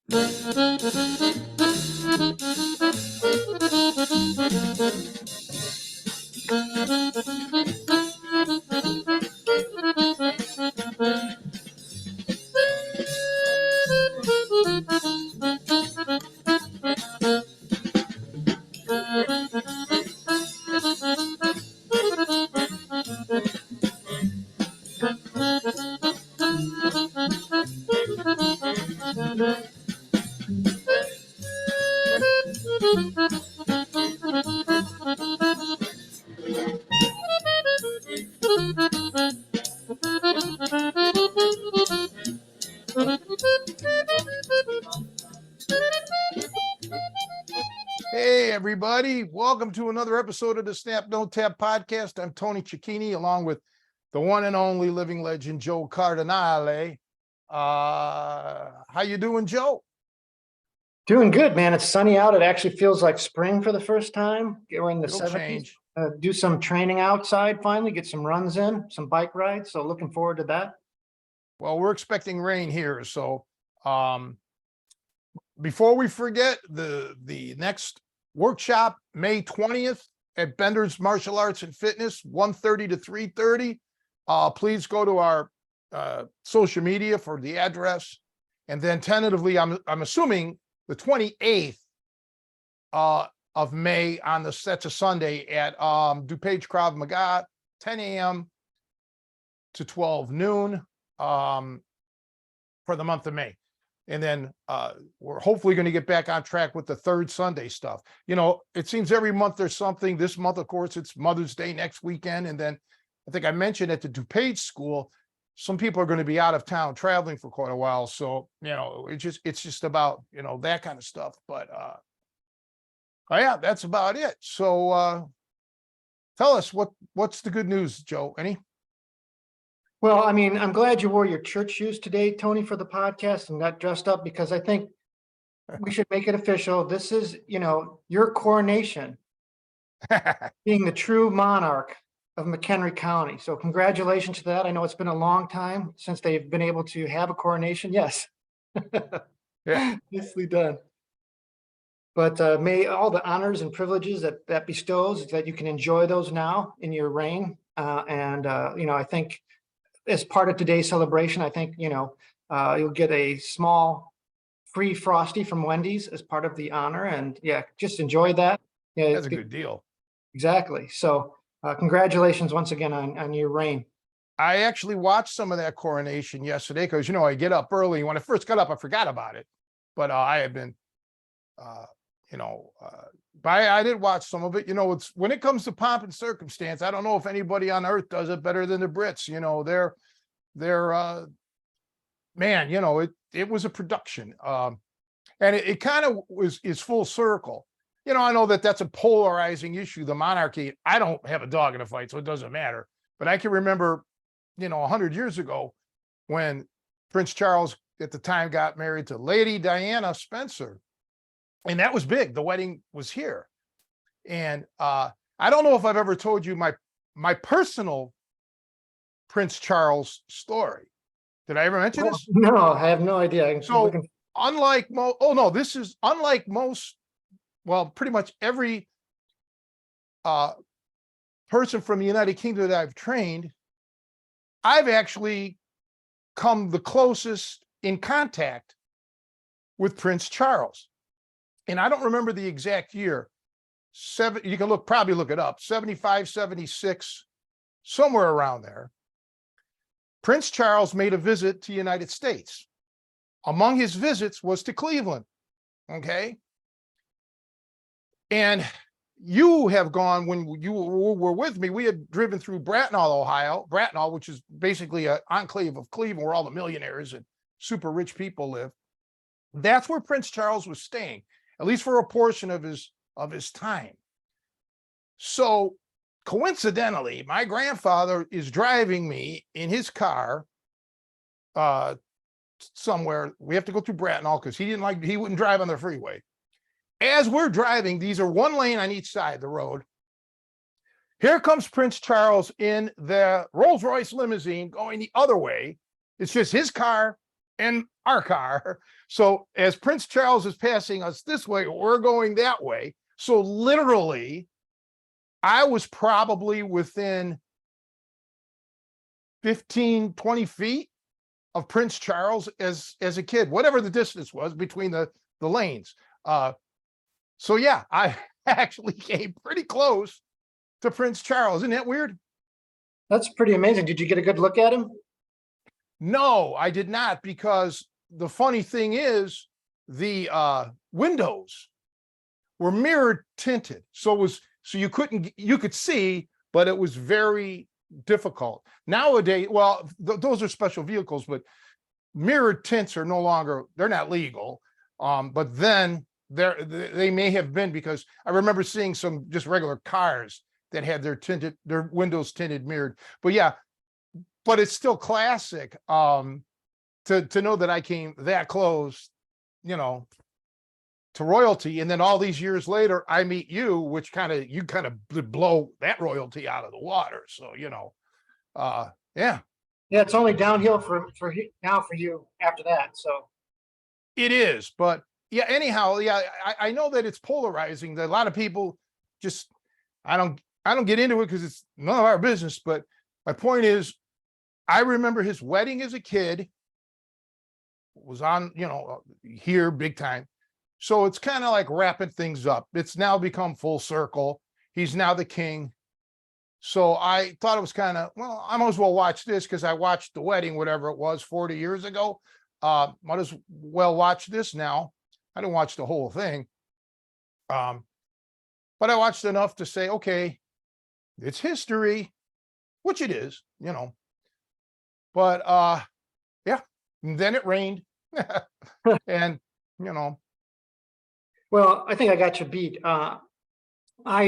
Hey, everybody. Welcome to another episode of the Snap Don't Tap podcast. I'm Tony Cecchine, along with the one and only living legend, Joe Cardinale. How you doing, Joe? Doing good, man. It's sunny out. It actually feels like spring for the first time. We're in the It'll 70s. change. Do some training outside finally, get some runs in, some bike rides. So looking forward to that. Well, we're expecting rain here. So before we forget, the next workshop, May 20th at Bender's Martial Arts and Fitness, 1:30 to 3:30. Please go to our social media for the address. And then tentatively, I'm assuming the 28th of May on that's a Sunday at DuPage Krav Maga, 10 a.m. to 12 noon for the month of May. And then we're hopefully going to get back on track with the third Sunday stuff. You know, it seems every month there's something. This month, of course, it's Mother's Day next weekend. And then I think I mentioned at the DuPage school, some people are going to be out of town traveling for quite a while. So, you know, it's just about, you know, that kind of stuff. But yeah, that's about it. So tell us what's the good news, Joe? Any? Well, I mean, I'm glad you wore your church shoes today, Tony, for the podcast and got dressed up because I think we should make it official. This is, you know, your coronation, being the true monarch of McHenry County. So congratulations to that. I know it's been a long time since they've been able to have a coronation. Yes. Yeah. Nicely done. But may all the honors and privileges that bestows, that you can enjoy those now in your reign. You know, I think as part of today's celebration, I think, you know, you'll get a small free Frosty from Wendy's as part of the honor. And yeah, just enjoy that. Yeah, That's a good deal. Exactly. So congratulations once again on your reign. I actually watched some of that coronation yesterday because, you know, I get up early. When I first got up, I forgot about it. But I had been, but I did watch some of it. You know, it's when it comes to pomp and circumstance, I don't know if anybody on earth does it better than the Brits. You know, they're man, you know, it was a production. And it kind of is full circle. You know, I know that's a polarizing issue, the monarchy. I don't have a dog in a fight, so it doesn't matter. But I can remember, you know, 100 years ago when Prince Charles at the time got married to Lady Diana Spencer. And that was big. The wedding was here. And I don't know if I've ever told you my personal Prince Charles story. Did I ever mention this? No, I have no idea. So unlike this is unlike most, well, pretty much every person from the United Kingdom that I've trained, I've actually come the closest in contact with Prince Charles. And I don't remember the exact year. You can probably look it up, 75, 76, somewhere around there. Prince Charles made a visit to the United States. Among his visits was to Cleveland. Okay. And you have gone, when you were with me, we had driven through Bracknell, Ohio, which is basically an enclave of Cleveland where all the millionaires and super rich people live. That's where Prince Charles was staying, at least for a portion of his time. So coincidentally, my grandfather is driving me in his car somewhere. We have to go through Bracknell because he wouldn't drive on the freeway. As we're driving, these are one lane on each side of the road. Here comes Prince Charles in the Rolls-Royce limousine going the other way. It's just his car and our car. So as Prince Charles is passing us this way, we're going that way. So literally, I was probably within 15, 20 feet of Prince Charles as a kid, whatever the distance was between the lanes. So yeah, I actually came pretty close to Prince Charles. Isn't that weird? That's pretty amazing. Did you get a good look at him? No, I did not, because the funny thing is the windows were mirror tinted. So it was, so you could see, but it was very difficult. Nowadays, well, those are special vehicles, but mirror tints are no longer, they're not legal. But then they may have been, because I remember seeing some just regular cars that had their windows tinted mirrored. But yeah, but it's still classic to know that I came that close, to royalty. And then all these years later, I meet you, which you kind of blow that royalty out of the water. So, yeah. Yeah, it's only downhill for now for you after that. So It is, but yeah, anyhow, yeah, I know that it's polarizing, that a lot of people just, I don't get into it because it's none of our business. But my point is, I remember his wedding as a kid, was on, here big time. So it's kind of like wrapping things up. It's now become full circle. He's now the king. So I thought it was kind of, well, I might as well watch this because I watched the wedding, whatever it was, 40 years ago. Might as well watch this now. I didn't watch the whole thing. But I watched enough to say, okay, it's history, which it is, But yeah, and then it rained. And, well, I think I got you beat. I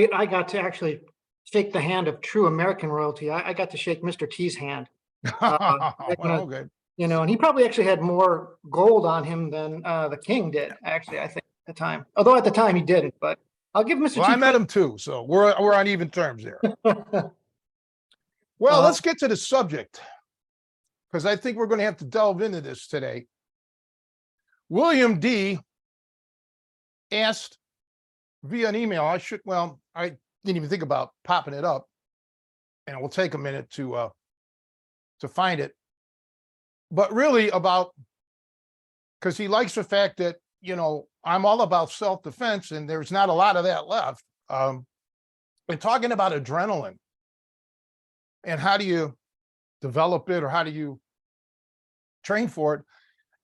got to actually shake the hand of true American royalty. I got to shake Mr. T's hand. well, good. And he probably actually had more gold on him than the king did, actually, I think, at the time. Although at the time he didn't, but I'll give Mr. Well, T I met him too, so we're on even terms there. Well, let's get to the subject, because I think we're going to have to delve into this today. William D. asked via an email. I didn't even think about popping it up, and it will take a minute to find it. But really because he likes the fact that, I'm all about self-defense, and there's not a lot of that left. And talking about adrenaline and how do you develop it, or how do you train for it?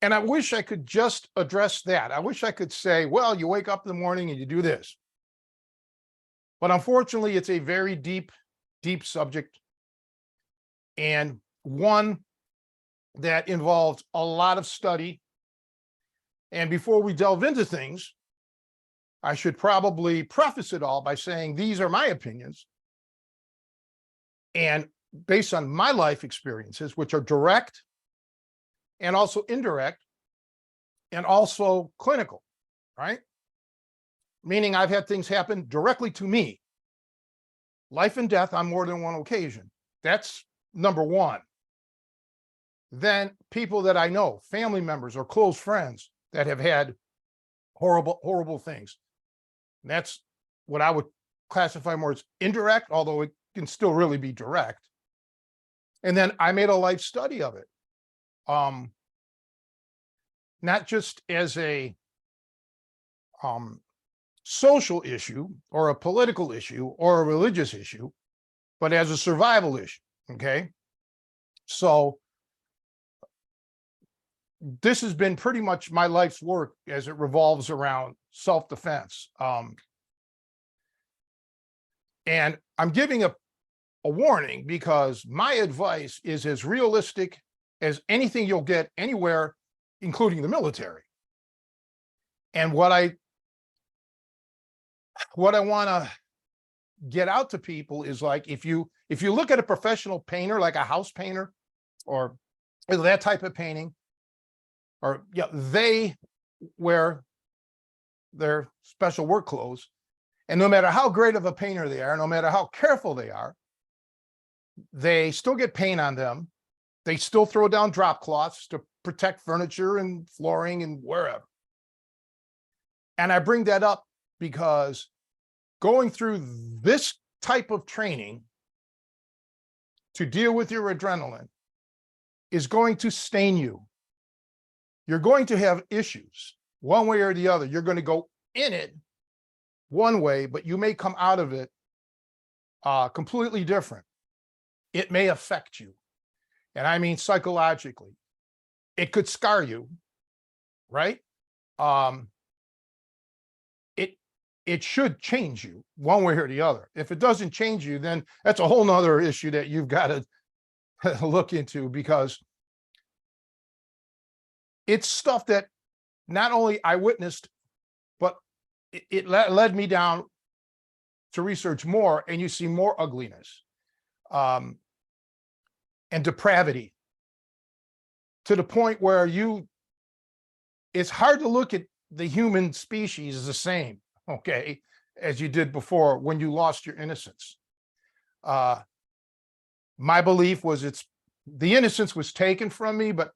And I wish I could just address that. I wish I could say, well, you wake up in the morning and you do this. But unfortunately, it's a very deep, deep subject, and one that involves a lot of study. And before we delve into things, I should probably preface it all by saying these are my opinions, and based on my life experiences, which are direct and also indirect and also clinical, right? Meaning I've had things happen directly to me, life and death on more than one occasion. That's number one. Then people that I know, family members or close friends that have had horrible, horrible things. And that's what I would classify more as indirect, although it can still really be direct. And then I made a life study of it. Not just as a social issue or a political issue or a religious issue, but as a survival issue. Okay. So this has been pretty much my life's work as it revolves around self-defense. And I'm giving a warning, because my advice is as realistic as anything you'll get anywhere, including the military. And what I want to get out to people is, like, if you look at a professional painter, like a house painter or that type of painting, or they wear their special work clothes, and no matter how great of a painter they are, no matter how careful they are, they still get paint on them. They still throw down drop cloths to protect furniture and flooring and wherever. And I bring that up because going through this type of training to deal with your adrenaline is going to stain you. You're going to have issues one way or the other. You're going to go in it one way, but you may come out of it completely different. It may affect you. And I mean psychologically. It could scar you, right? It should change you one way or the other. If it doesn't change you, then that's a whole nother issue that you've got to look into, because it's stuff that not only I witnessed, but it led me down to research more, and you see more ugliness and depravity, to the point where it's hard to look at the human species as the same, okay, as you did before when you lost your innocence. My belief was the innocence was taken from me, but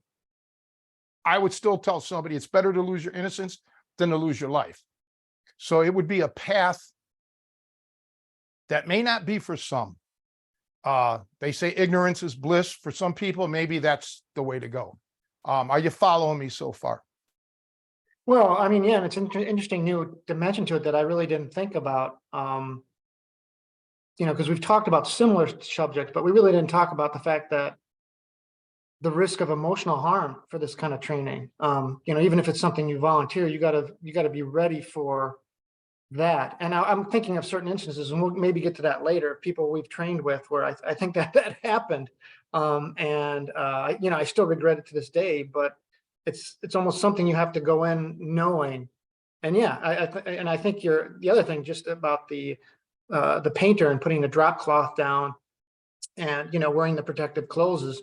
I would still tell somebody it's better to lose your innocence than to lose your life. So it would be a path that may not be for some. They say ignorance is bliss. For some people, maybe that's the way to go. Are you following me so far? Well, I mean, yeah, it's an interesting new dimension to it that I really didn't think about. Because we've talked about similar subjects, but we really didn't talk about the fact that the risk of emotional harm for this kind of training. Even if it's something you volunteer, you gotta be ready for that. And I'm thinking of certain instances, and we'll maybe get to that later, people we've trained with where I think that happened. I still regret it to this day, but it's almost something you have to go in knowing. And yeah, I think the other thing just about the painter and putting the drop cloth down and, wearing the protective clothes is,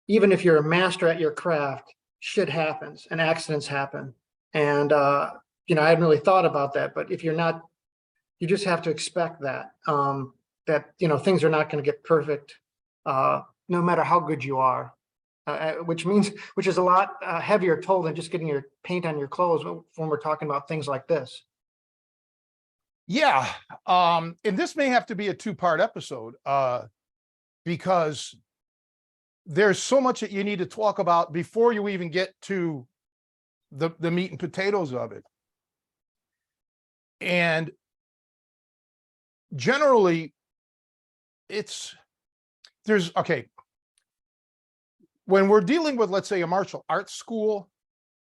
even if you're a master at your craft, shit happens and accidents happen. And, I hadn't really thought about that, but if you're not, you just have to expect that, things are not going to get perfect, no matter how good you are, which is a lot heavier toll than just getting your paint on your clothes when we're talking about things like this. Yeah. And this may have to be a 2-part episode, because there's so much that you need to talk about before you even get to the meat and potatoes of it. And generally when we're dealing with, let's say, a martial arts school,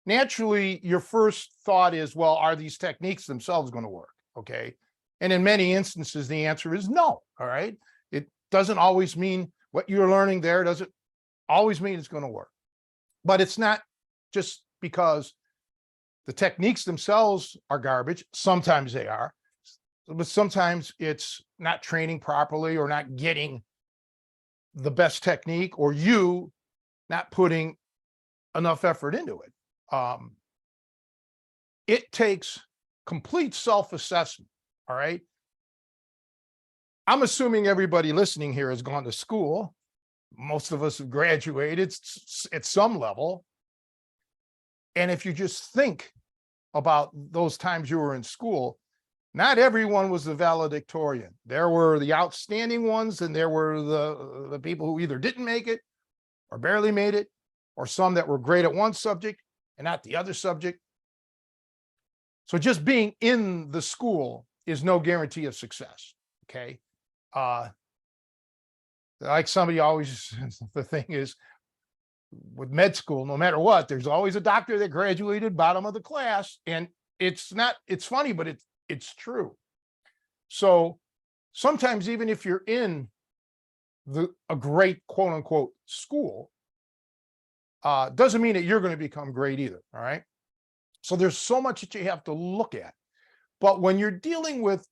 naturally your first thought is, well, are these techniques themselves going to work? Okay. And in many instances, the answer is no. All right. It doesn't always mean what you're learning there doesn't always mean it's going to work. But it's not just because the techniques themselves are garbage. Sometimes they are, but sometimes it's not training properly, or not getting the best technique, or you not putting enough effort into it. It takes complete self-assessment. All right. I'm assuming everybody listening here has gone to school. Most of us have graduated at some level. And if you just think about those times you were in school, not everyone was the valedictorian. There were the outstanding ones, and there were the people who either didn't make it or barely made it, or some that were great at one subject and not the other subject. So just being in the school is no guarantee of success. Okay. Like somebody always, the thing is, with med school, no matter what, there's always a doctor that graduated bottom of the class. And it's funny, but it's true. So sometimes, even if you're in a great quote unquote school, doesn't mean that you're going to become great either. All right. So there's so much that you have to look at. But when you're dealing with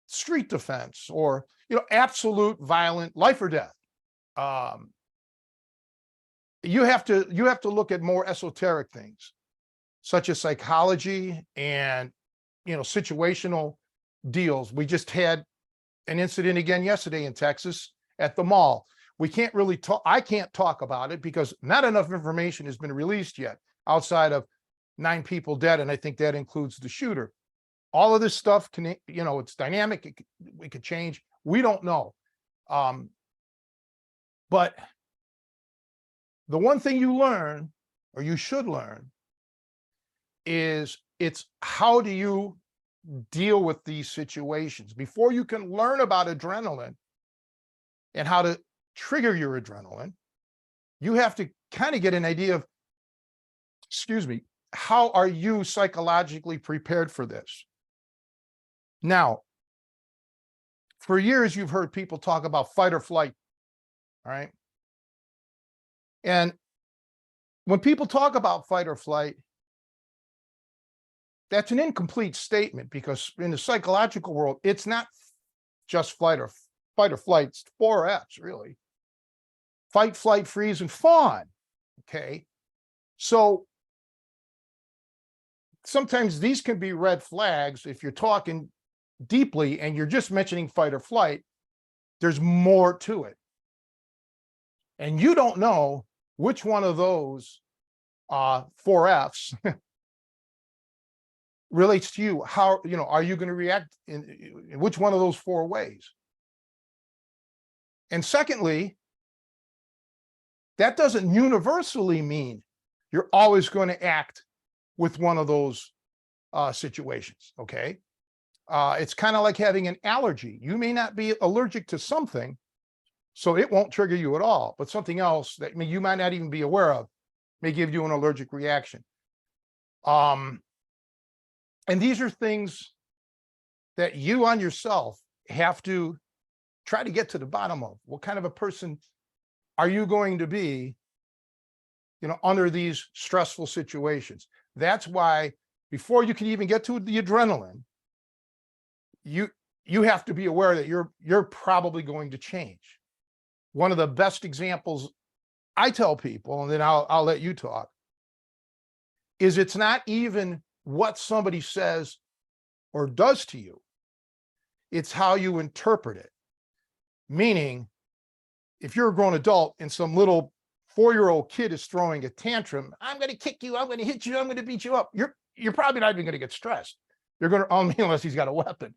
street defense, or, absolute violent life or death, you have to look at more esoteric things, such as psychology and, situational deals. We just had an incident again yesterday in Texas at the mall We can't really talk. I can't talk about it because not enough information has been released yet outside of 9 people dead. And I think that includes the shooter. All of this stuff can, it's dynamic. We could change. We don't know. But the one thing you learn, or you should learn, is it's how do you deal with these situations before you can learn about adrenaline and how to trigger your adrenaline. You have to kind of get an idea of, how are you psychologically prepared for this? Now, for years, you've heard people talk about fight or flight. All right. And when people talk about fight or flight, that's an incomplete statement, because in the psychological world, it's not just fight or flight. It's 4 F's, really. Fight, flight, freeze, and fawn. Okay. So sometimes these can be red flags if you're talking deeply and you're just mentioning fight or flight. There's more to it. And you don't know which one of those 4 F's relates to you. How, are you going to react in which one of those 4 ways? And secondly, that doesn't universally mean you're always going to act with one of those situations. Okay. It's kind of like having an allergy. You may not be allergic to something, so it won't trigger you at all, but something else that you might not even be aware of may give you an allergic reaction. And these are things that you on yourself have to try to get to the bottom of. What kind of a person are you going to be, under these stressful situations? That's why before you can even get to the adrenaline, you have to be aware that you're probably going to change. One of the best examples I tell people, and then I'll let you talk, is it's not even what somebody says or does to you. It's how you interpret it. Meaning, if you're a grown adult and some little 4-year-old kid is throwing a tantrum, I'm going to kick you, I'm going to hit you, I'm going to beat you up. You're probably not even going to get stressed. You're going to, unless he's got a weapon.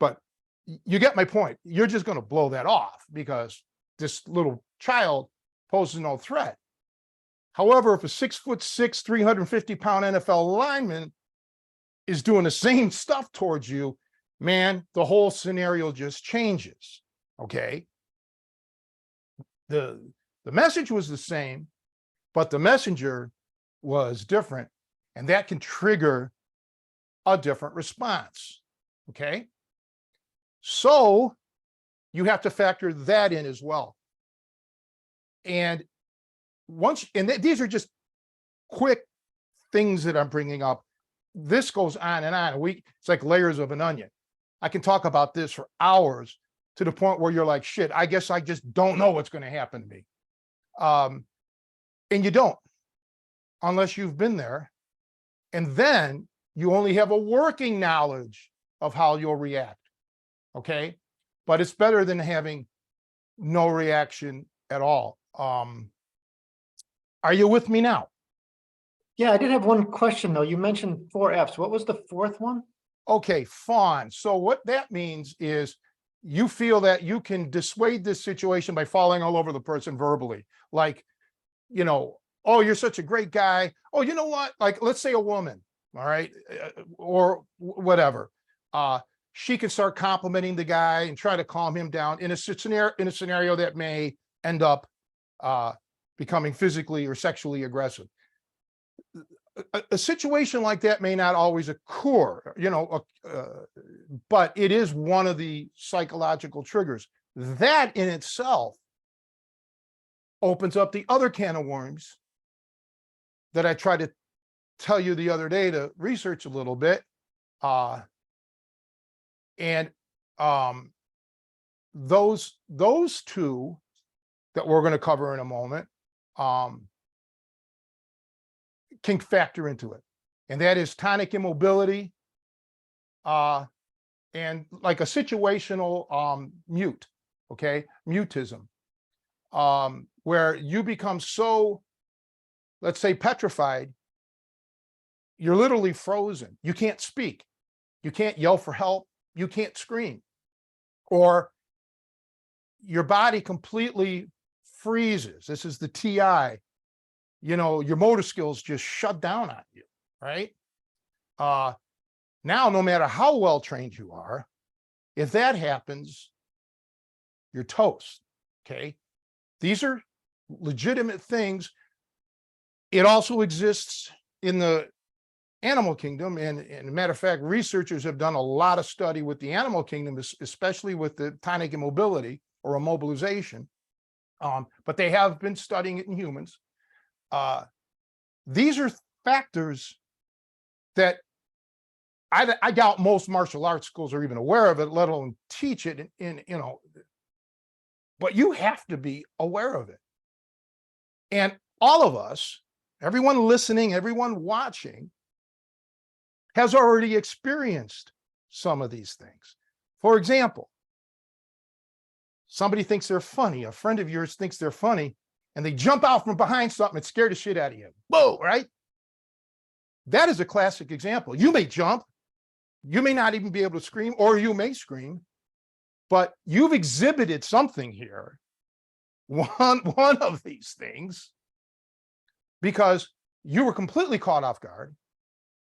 But you get my point. You're just going to blow that off because this little child poses no threat. However, if a 6'6", 350-pound NFL lineman is doing the same stuff towards you, man, the whole scenario just changes. Okay. The message was the same, but the messenger was different, and that can trigger a different response. Okay. So you have to factor that in as well. And these are just quick things that I'm bringing up. This goes on and on. It's like layers of an onion. I can talk about this for hours to the point where you're like, shit, I guess I just don't know what's going to happen to me. And you don't, unless you've been there. And then you only have a working knowledge of how you'll react. Okay. But it's better than having no reaction at all. Are you with me now? Yeah, I did have one question though. You mentioned 4 F's. What was the 4th one? Okay, fawn. So what that means is you feel that you can dissuade this situation by falling all over the person verbally. Like, oh, you're such a great guy. Oh, you know what? Like, let's say a woman, all right, or whatever. She can start complimenting the guy and try to calm him down in a scenario that may end up becoming physically or sexually aggressive. A situation like that may not always occur, but it is one of the psychological triggers. That in itself opens up the other can of worms that I tried to tell you the other day to research a little bit. And those two that we're going to cover in a moment can factor into it. And that is tonic immobility and like a situational mute, okay? Mutism. where you become so, let's say, petrified, you're literally frozen. You can't speak. You can't yell for help. You can't scream. Or your body completely freezes. This is the TI. You know, your motor skills just shut down on you, right? Now, no matter how well trained you are, if that happens, you're toast, okay? These are legitimate things. It also exists in the animal kingdom. And a matter of fact, researchers have done a lot of study with the animal kingdom, especially with the tonic immobility or immobilization. But they have been studying it in humans. These are factors that I doubt most martial arts schools are even aware of it, let alone teach it in, you know, but you have to be aware of it. And all of us, everyone listening, everyone watching, has already experienced some of these things. For example, somebody thinks they're funny, a friend of yours thinks they're funny, and they jump out from behind something and scare the shit out of you. Whoa, right? That is a classic example. You may jump, you may not even be able to scream, or you may scream, but you've exhibited something here, one of these things, because you were completely caught off guard.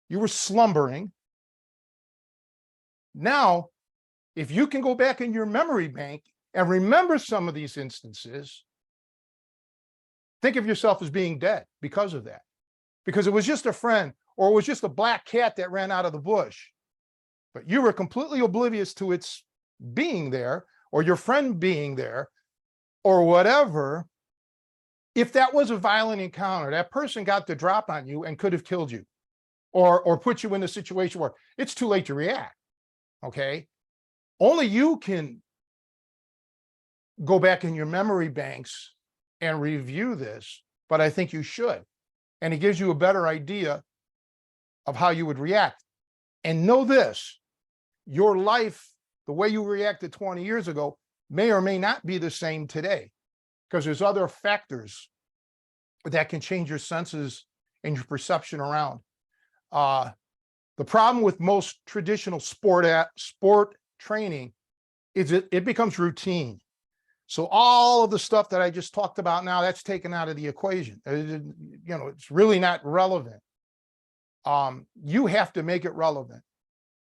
You were slumbering. Now, if you can go back in your memory bank and remember some of these instances, think of yourself as being dead because of that. Because it was just a friend, or it was just a black cat that ran out of the bush. But you were completely oblivious to its being there, or your friend being there, or whatever. If that was a violent encounter, that person got the drop on you and could have killed you, or put you in a situation where it's too late to react, okay? Only you can go back in your memory banks and review this, but I think you should. And it gives you a better idea of how you would react. And know this, your life, the way you reacted 20 years ago, may or may not be the same today, because there's other factors that can change your senses and your perception around. The problem with most traditional sport training is it becomes routine. So all of the stuff that I just talked about now, that's taken out of the equation. You know, it's really not relevant. You have to make it relevant.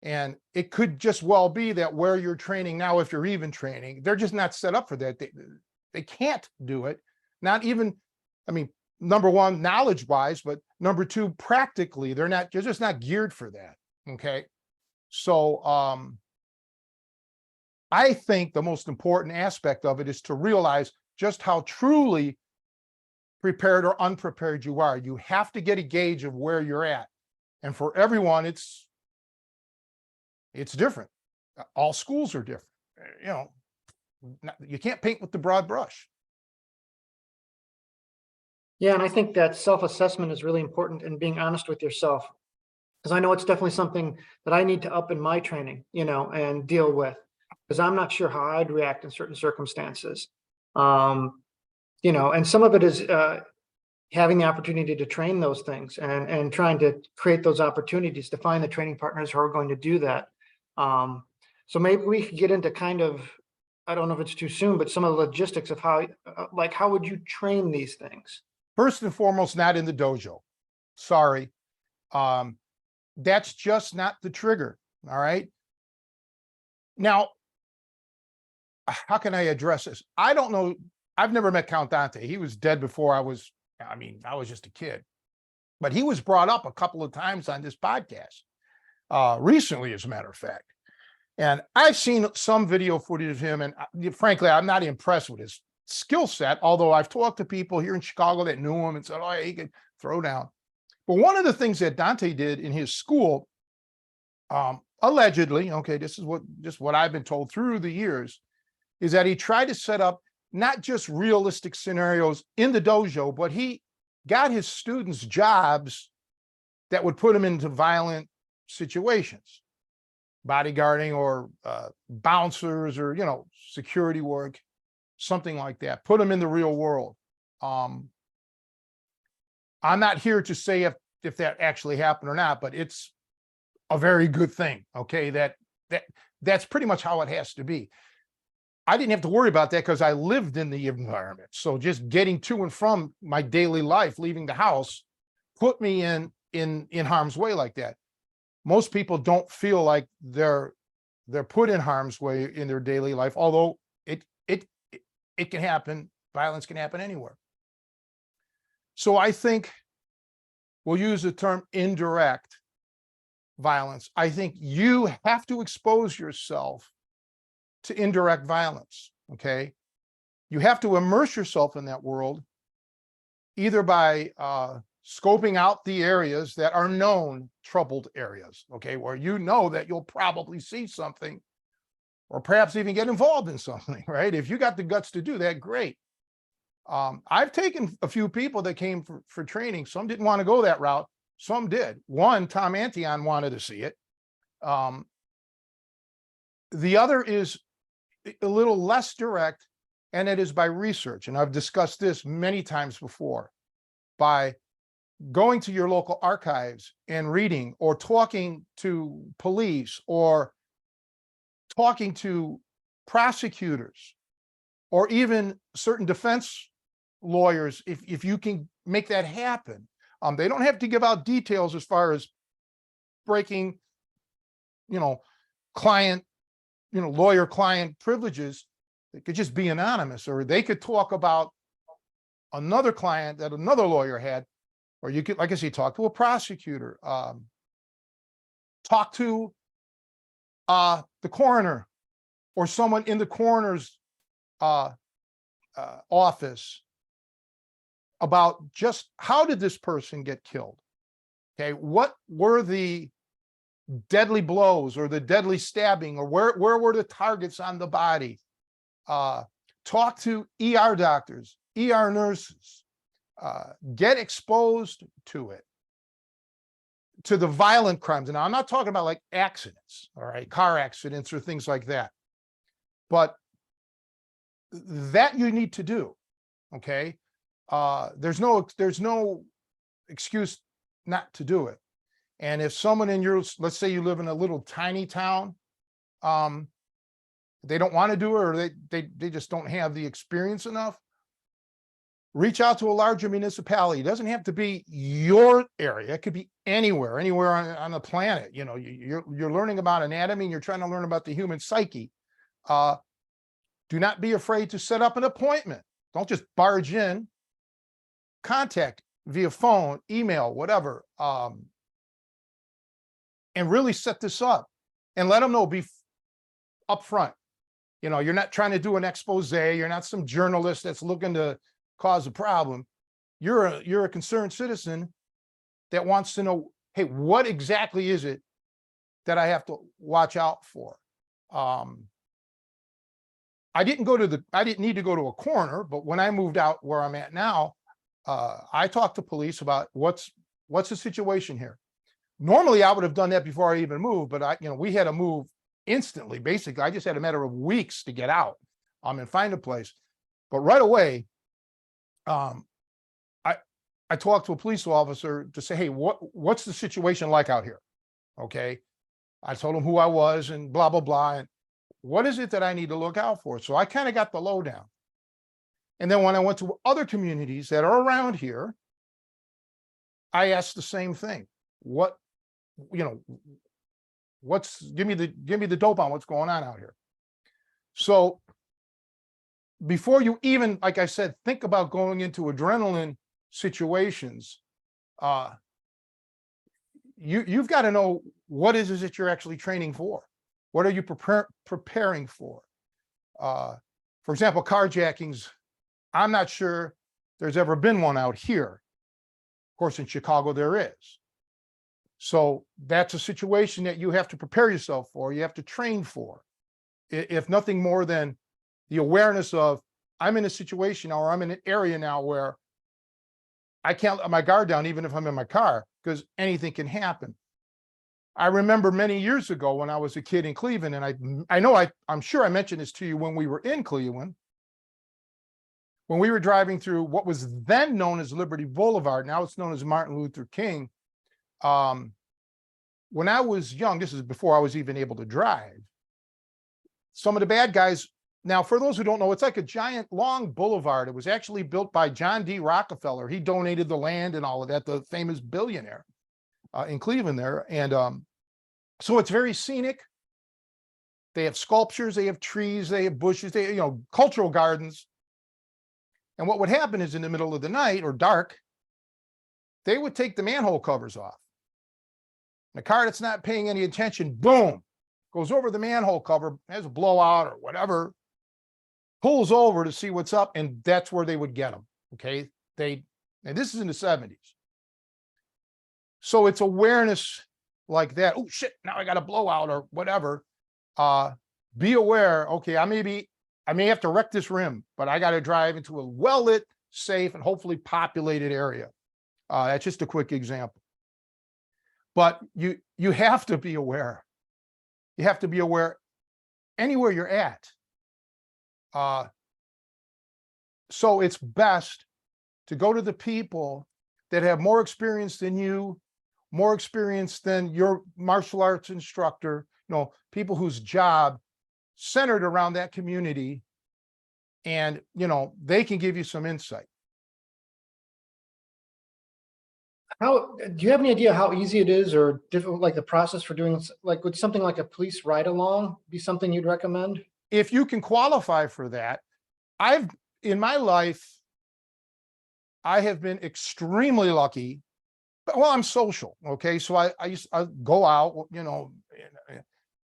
And it could just well be that where you're training now, if you're even training, they're just not set up for that. They can't do it. Not even, I mean, number one, knowledge wise, but number two, practically, they're just not geared for that. Okay. So I think the most important aspect of it is to realize just how truly prepared or unprepared you are. You have to get a gauge of where you're at. And for everyone, it's different. All schools are different. You know, you can't paint with the broad brush. Yeah, and I think that self-assessment is really important, and being honest with yourself. Because I know it's definitely something that I need to up in my training, you know, and deal with. Because I'm not sure how I'd react in certain circumstances. You know, and some of it is having the opportunity to train those things, and trying to create those opportunities to find the training partners who are going to do that. So maybe we could get into kind of, I don't know if it's too soon, but some of the logistics of how, like, how would you train these things? First and foremost, not in the dojo. Sorry. That's just not the trigger. All right. Now, how can I address this? I don't know. I've never met Count Dante. He was dead before I was just a kid. But he was brought up a couple of times on this podcast, recently, as a matter of fact. And I've seen some video footage of him, and frankly, I'm not impressed with his skill set, although I've talked to people here in Chicago that knew him and said, oh, he could throw down. But one of the things that Dante did in his school, allegedly, okay, this is what I've been told through the years, is that he tried to set up not just realistic scenarios in the dojo, but he got his students jobs that would put them into violent situations, bodyguarding or bouncers, or, you know, security work. something like that. Put them in the real world. I'm not here to say if that actually happened or not, but it's a very good thing. Okay, that's pretty much how it has to be. I didn't have to worry about that because I lived in the environment. So just getting to and from my daily life, leaving the house, put me in harm's way like that. Most people don't feel like they're put in harm's way in their daily life, although it can happen. Violence can happen anywhere. So I think we'll use the term indirect violence. I think you have to expose yourself to indirect violence. Okay, you have to immerse yourself in that world, either by scoping out the areas that are known troubled areas, okay, where you know that you'll probably see something or perhaps even get involved in something, right? If you got the guts to do that, great. I've taken a few people that came for training. Some didn't want to go that route. Some did. One, Tom Antion, wanted to see it. The other is a little less direct, and it is by research. And I've discussed this many times before, by going to your local archives and reading, or talking to police, or talking to prosecutors, or even certain defense lawyers, if you can make that happen. They don't have to give out details as far as breaking, lawyer-client privileges. They could just be anonymous, or they could talk about another client that another lawyer had, or you could, like I say, talk to a prosecutor, talk to the coroner, or someone in the coroner's office about just how did this person get killed? Okay, what were the deadly blows or the deadly stabbing, or where were the targets on the body? Talk to ER doctors, ER nurses, get exposed to it, to the violent crimes. And I'm not talking about like accidents, all right, car accidents or things like that, but that you need to do. Okay, there's no excuse not to do it. And if someone in your, let's say you live in a little tiny town, they don't want to do it, or they just don't have the experience enough, reach out to a larger municipality. It doesn't have to be your area. It could be anywhere on the planet. You're learning about anatomy and you're trying to learn about the human psyche. Do not be afraid to set up an appointment. Don't just barge in. Contact via phone, email, whatever, and really set this up and let them know, be upfront. You're not trying to do an expose. You're not some journalist that's looking to cause a problem. You're a concerned citizen that wants to know, hey, what exactly is it that I have to watch out for? I didn't need to go to a coroner, but when I moved out where I'm at now, I talked to police about what's the situation here. Normally I would have done that before I even moved, but we had to move instantly. Basically, I just had a matter of weeks to get out and find a place. But right away, I talked to a police officer to say, hey, what's the situation like out here? Okay. I told him who I was and blah, blah, blah. And what is it that I need to look out for? So I kind of got the lowdown. And then when I went to other communities that are around here, I asked the same thing. Give me the dope on what's going on out here. So before you even, like I said, think about going into adrenaline situations, you've got to know what is it you're actually training for. What are you preparing for? For example, carjackings. I'm not sure there's ever been one out here. Of course, in Chicago, there is. So that's a situation that you have to prepare yourself for. You have to train for, if nothing more than the awareness of, I'm in a situation, or I'm in an area now where I can't let my guard down, even if I'm in my car, because anything can happen. I remember many years ago when I was a kid in Cleveland, and I'm sure I mentioned this to you when we were in Cleveland. when we were driving through what was then known as Liberty Boulevard, now it's known as Martin Luther King. When I was young, this is before I was even able to drive, some of the bad guys, now for those who don't know, it's like a giant long boulevard. It was actually built by John D. Rockefeller. He donated the land and all of that, the famous billionaire in Cleveland there. And so it's very scenic. They have sculptures, they have trees, they have bushes, they, you know, cultural gardens. And what would happen is in the middle of the night or dark, they would take the manhole covers off. The car that's not paying any attention, boom, goes over the manhole cover, has a blowout or whatever, pulls over to see what's up, and that's where they would get them. Okay. And this is in the 70s. So it's awareness like that. Oh shit, now I got a blowout or whatever. Be aware, okay, I may have to wreck this rim, but I got to drive into a well-lit, safe, and hopefully populated area. That's just a quick example. But you have to be aware. You have to be aware anywhere you're at. So it's best to go to the people that have more experience than you, more experience than your martial arts instructor, you know, people whose job centered around that community, and, you know, they can give you some insight. How, do you have any idea how easy it is or difficult, like the process for doing, like would something like a police ride along be something you'd recommend? If you can qualify for that, in my life, I have been extremely lucky. Well, I'm social. Okay. So I go out, you know,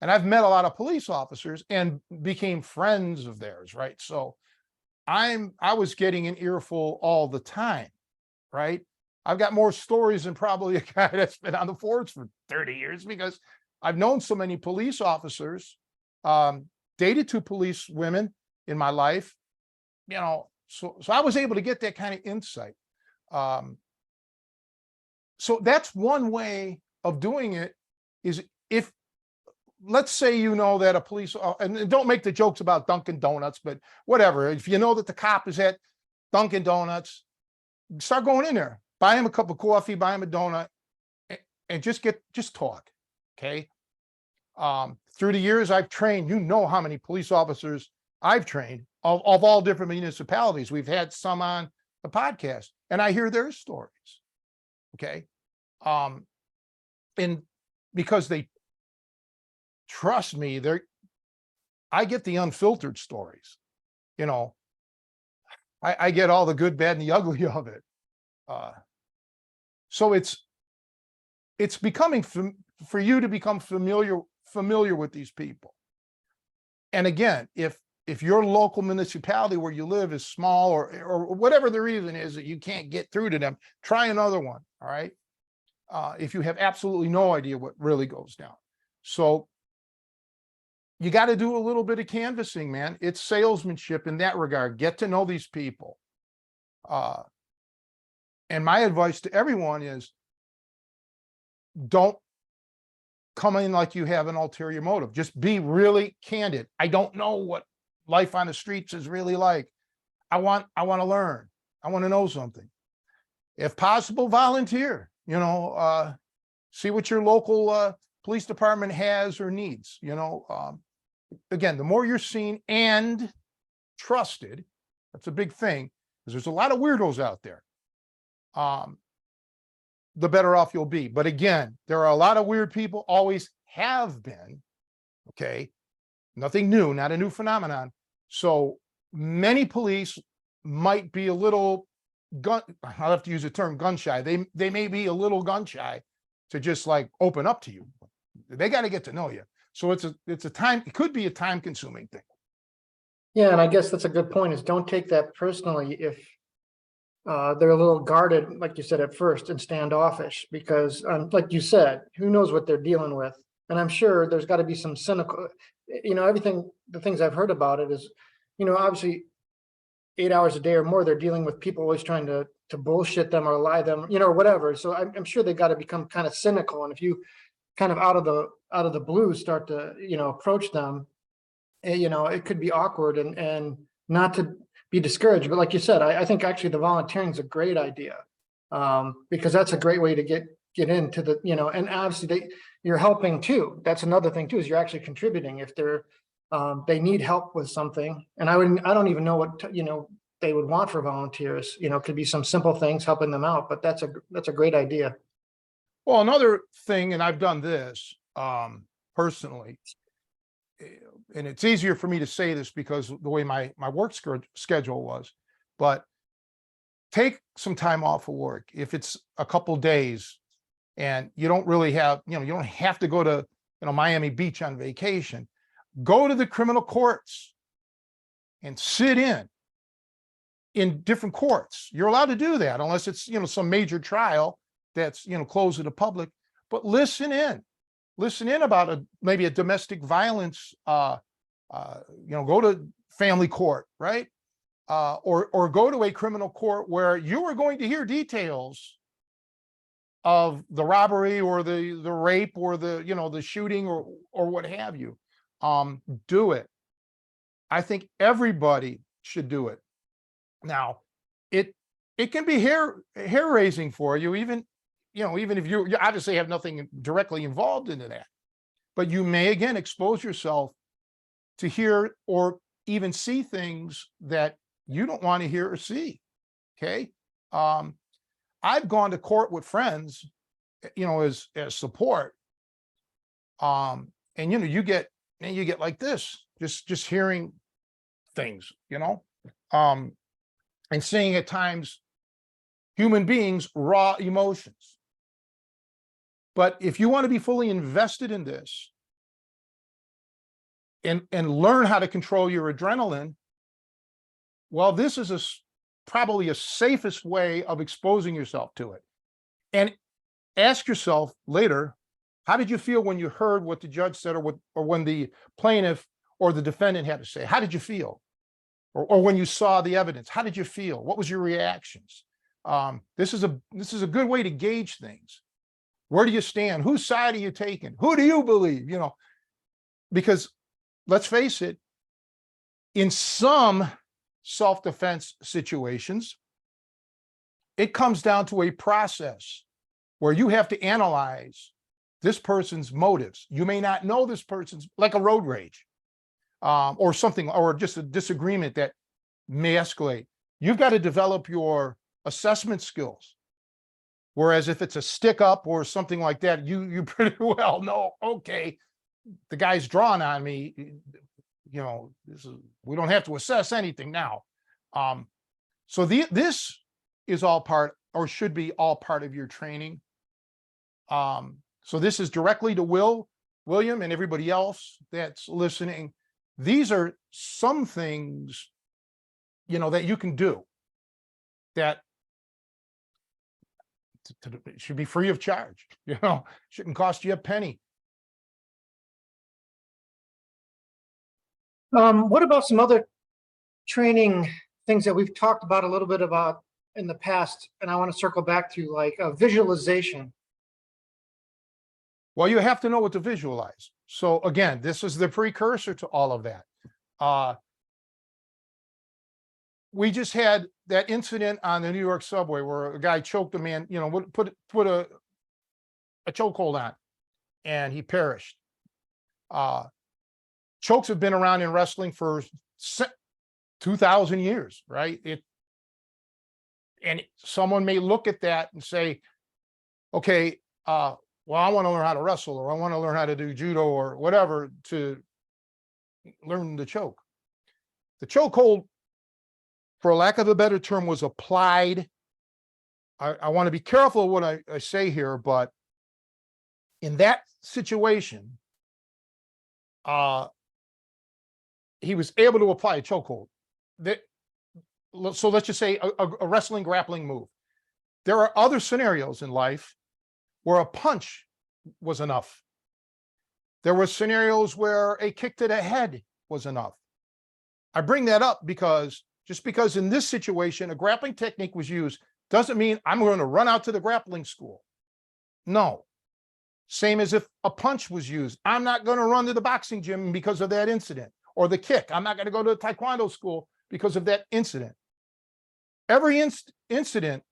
and I've met a lot of police officers and became friends of theirs. Right. So I was getting an earful all the time. Right. I've got more stories than probably a guy that's been on the force for 30 years because I've known so many police officers, dated 2 police women in my life, you know, so I was able to get that kind of insight. So that's one way of doing it is if, let's say, you know, that a police, and don't make the jokes about Dunkin' Donuts, but whatever, if you know that the cop is at Dunkin' Donuts, start going in there, buy him a cup of coffee, buy him a donut, and just talk. Okay. Through the years I've trained, you know how many police officers I've trained of all different municipalities. We've had some on the podcast and I hear their stories. Okay. And because they trust me, I get the unfiltered stories, you know, I get all the good, bad, and the ugly of it. So it's becoming for you to become familiar with these people. And again, if your local municipality where you live is small or whatever the reason is that you can't get through to them, try another one. All right. If you have absolutely no idea what really goes down. So you got to do a little bit of canvassing, man. It's salesmanship in that regard. Get to know these people. And my advice to everyone is don't come in like you have an ulterior motive. Just be really candid. I don't know what life on the streets is really like. I want to learn. I want to know something. If possible, volunteer, you know, see what your local police department has or needs, you know. Again, the more you're seen and trusted, that's a big thing, because there's a lot of weirdos out there. The better off you'll be. But again, there are a lot of weird people, always have been. Okay. Nothing new, not a new phenomenon. So many police might be a little I'll have to use the term gun shy. They may be a little gun shy to just like open up to you. They got to get to know you. So it could be a time consuming thing. Yeah, and I guess that's a good point, is don't take that personally if they're a little guarded, like you said at first, and standoffish, because like you said, who knows what they're dealing with. And I'm sure there's got to be some cynical, you know, the things I've heard about it is, you know, obviously 8 hours a day or more, they're dealing with people always trying to bullshit them or lie them, you know, or whatever. So I'm sure they got to become kind of cynical. And if you kind of out of the blue start to, you know, approach them, you know, it could be awkward and not to be discouraged. But like you said, I think actually the volunteering is a great idea. Because that's a great way to get into the, and obviously you're helping too. That's another thing too, is you're actually contributing if they need help with something. And I don't even know what, they would want for volunteers, could be some simple things helping them out, but that's a great idea. Well, another thing, and I've done this personally, and it's easier for me to say this because the way my work schedule was, but take some time off of work. If it's a couple days and you don't really have, you don't have to go to, Miami Beach on vacation, go to the criminal courts and sit in different courts. You're allowed to do that unless it's, some major trial that's, closed to the public, but listen in about maybe a domestic violence, go to family court, right? Or go to a criminal court where you are going to hear details of the robbery or the rape or the shooting or what have you. Do it. I think everybody should do it. Now, it can be hair raising for you, even if you obviously have nothing directly involved into that, but you may again expose yourself to hear or even see things that you don't want to hear or see. Okay. I've gone to court with friends, as support. And you get like this, just hearing things, and seeing at times human beings' raw emotions. But if you want to be fully invested in this and learn how to control your adrenaline, well, this is probably a safest way of exposing yourself to it. And ask yourself later, how did you feel when you heard what the judge said or when the plaintiff or the defendant had to say? How did you feel? Or when you saw the evidence, how did you feel? What was your reactions? This is a good way to gauge things. Where do you stand? Whose side are you taking? Who do you believe? Because let's face it, in some self-defense situations, it comes down to a process where you have to analyze this person's motives. You may not know this person's, like a road rage, or something, or just a disagreement that may escalate. You've got to develop your assessment skills. Whereas if it's a stick up or something like that, you pretty well know, okay, the guy's drawn on me, we don't have to assess anything now. So this is all part, or should be all part of your training. So this is directly to William and everybody else that's listening. These are some things, that you can do that should be free of charge, shouldn't cost you a penny. What about some other training things that we've talked about a little bit about in the past, and I want to circle back to, like visualization? Well, you have to know what to visualize. So again, this is the precursor to all of that. We just had that incident on the New York subway where a guy choked a man, put a chokehold on, and he perished. Chokes have been around in wrestling for 2,000 years, right? And someone may look at that and say, okay, well, I want to learn how to wrestle, or I want to learn how to do judo or whatever to learn the choke. The chokehold, for lack of a better term, was applied. I want to be careful of what I say here, but in that situation, he was able to apply a chokehold. So let's just say a wrestling grappling move. There are other scenarios in life where a punch was enough. There were scenarios where a kick to the head was enough. I bring that up because just because in this situation a grappling technique was used doesn't mean I'm going to run out to the grappling school. No. Same as if a punch was used. I'm not going to run to the boxing gym because of that incident, or the kick. I'm not going to go to the taekwondo school because of that incident. Every incident,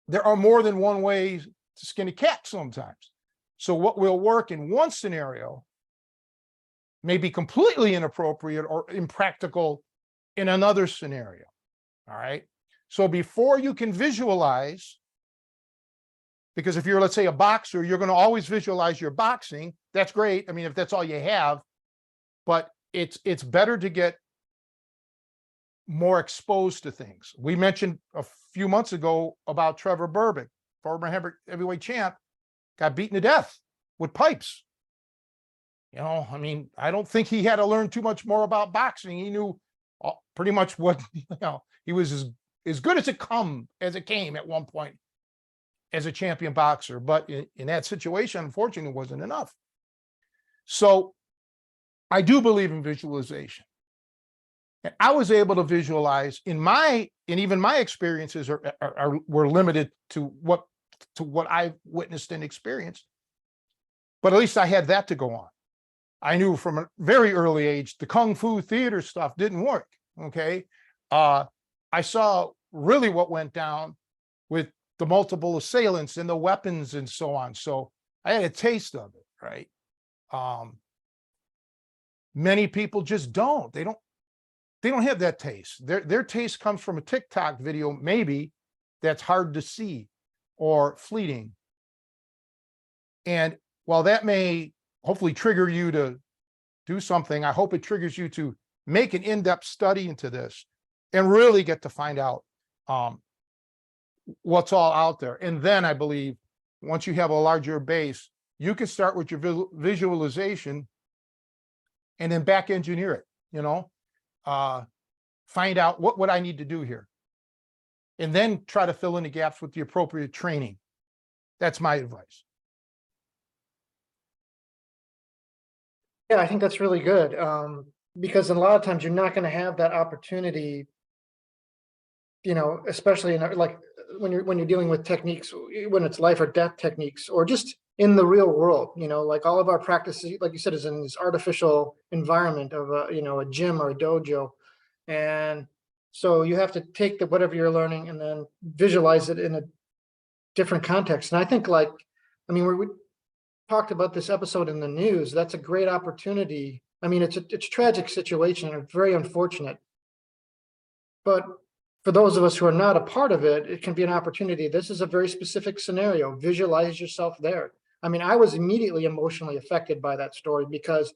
there are more than one way to skin a cat sometimes. So what will work in one scenario may be completely inappropriate or impractical in another scenario. All right. So before you can visualize, because if you're, let's say, a boxer, you're going to always visualize your boxing. That's great. I mean, if that's all you have, but it's better to get more exposed to things. We mentioned a few months ago about Trevor Berbick, former heavyweight champ, got beaten to death with pipes. You know, I mean, I don't think he had to learn too much more about boxing. He knew pretty much what, you know, he was as good as it came at one point as a champion boxer. But in that situation, unfortunately, it wasn't enough. So I do believe in visualization. And I was able to visualize and even my experiences were limited to what I've witnessed and experienced. But at least I had that to go on. I knew from a very early age, the Kung Fu theater stuff didn't work. Okay. I saw really what went down with the multiple assailants and the weapons and so on. So I had a taste of it, right? Many people just don't. They don't have that taste. Their taste comes from a TikTok video, maybe, that's hard to see or fleeting. And while that may hopefully trigger you to do something, I hope it triggers you to make an in-depth study into this and really get to find out what's all out there. And then I believe once you have a larger base, you can start with your visualization and then back engineer it, you know, find out what would I need to do here, and then try to fill in the gaps with the appropriate training. That's my advice. Yeah, I think that's really good. Because a lot of times you're not going to have that opportunity, you know, especially in like when you're dealing with techniques, when it's life or death techniques, or just in the real world, you know, like all of our practices, like you said, is in this artificial environment of a gym or a dojo. And so you have to take whatever you're learning and then visualize it in a different context. And I think, like, I mean, we talked about this episode in the news. That's a great opportunity. I mean, it's a tragic situation and very unfortunate. But for those of us who are not a part of it, it can be an opportunity. This is a very specific scenario. Visualize yourself there. I mean, I was immediately emotionally affected by that story because,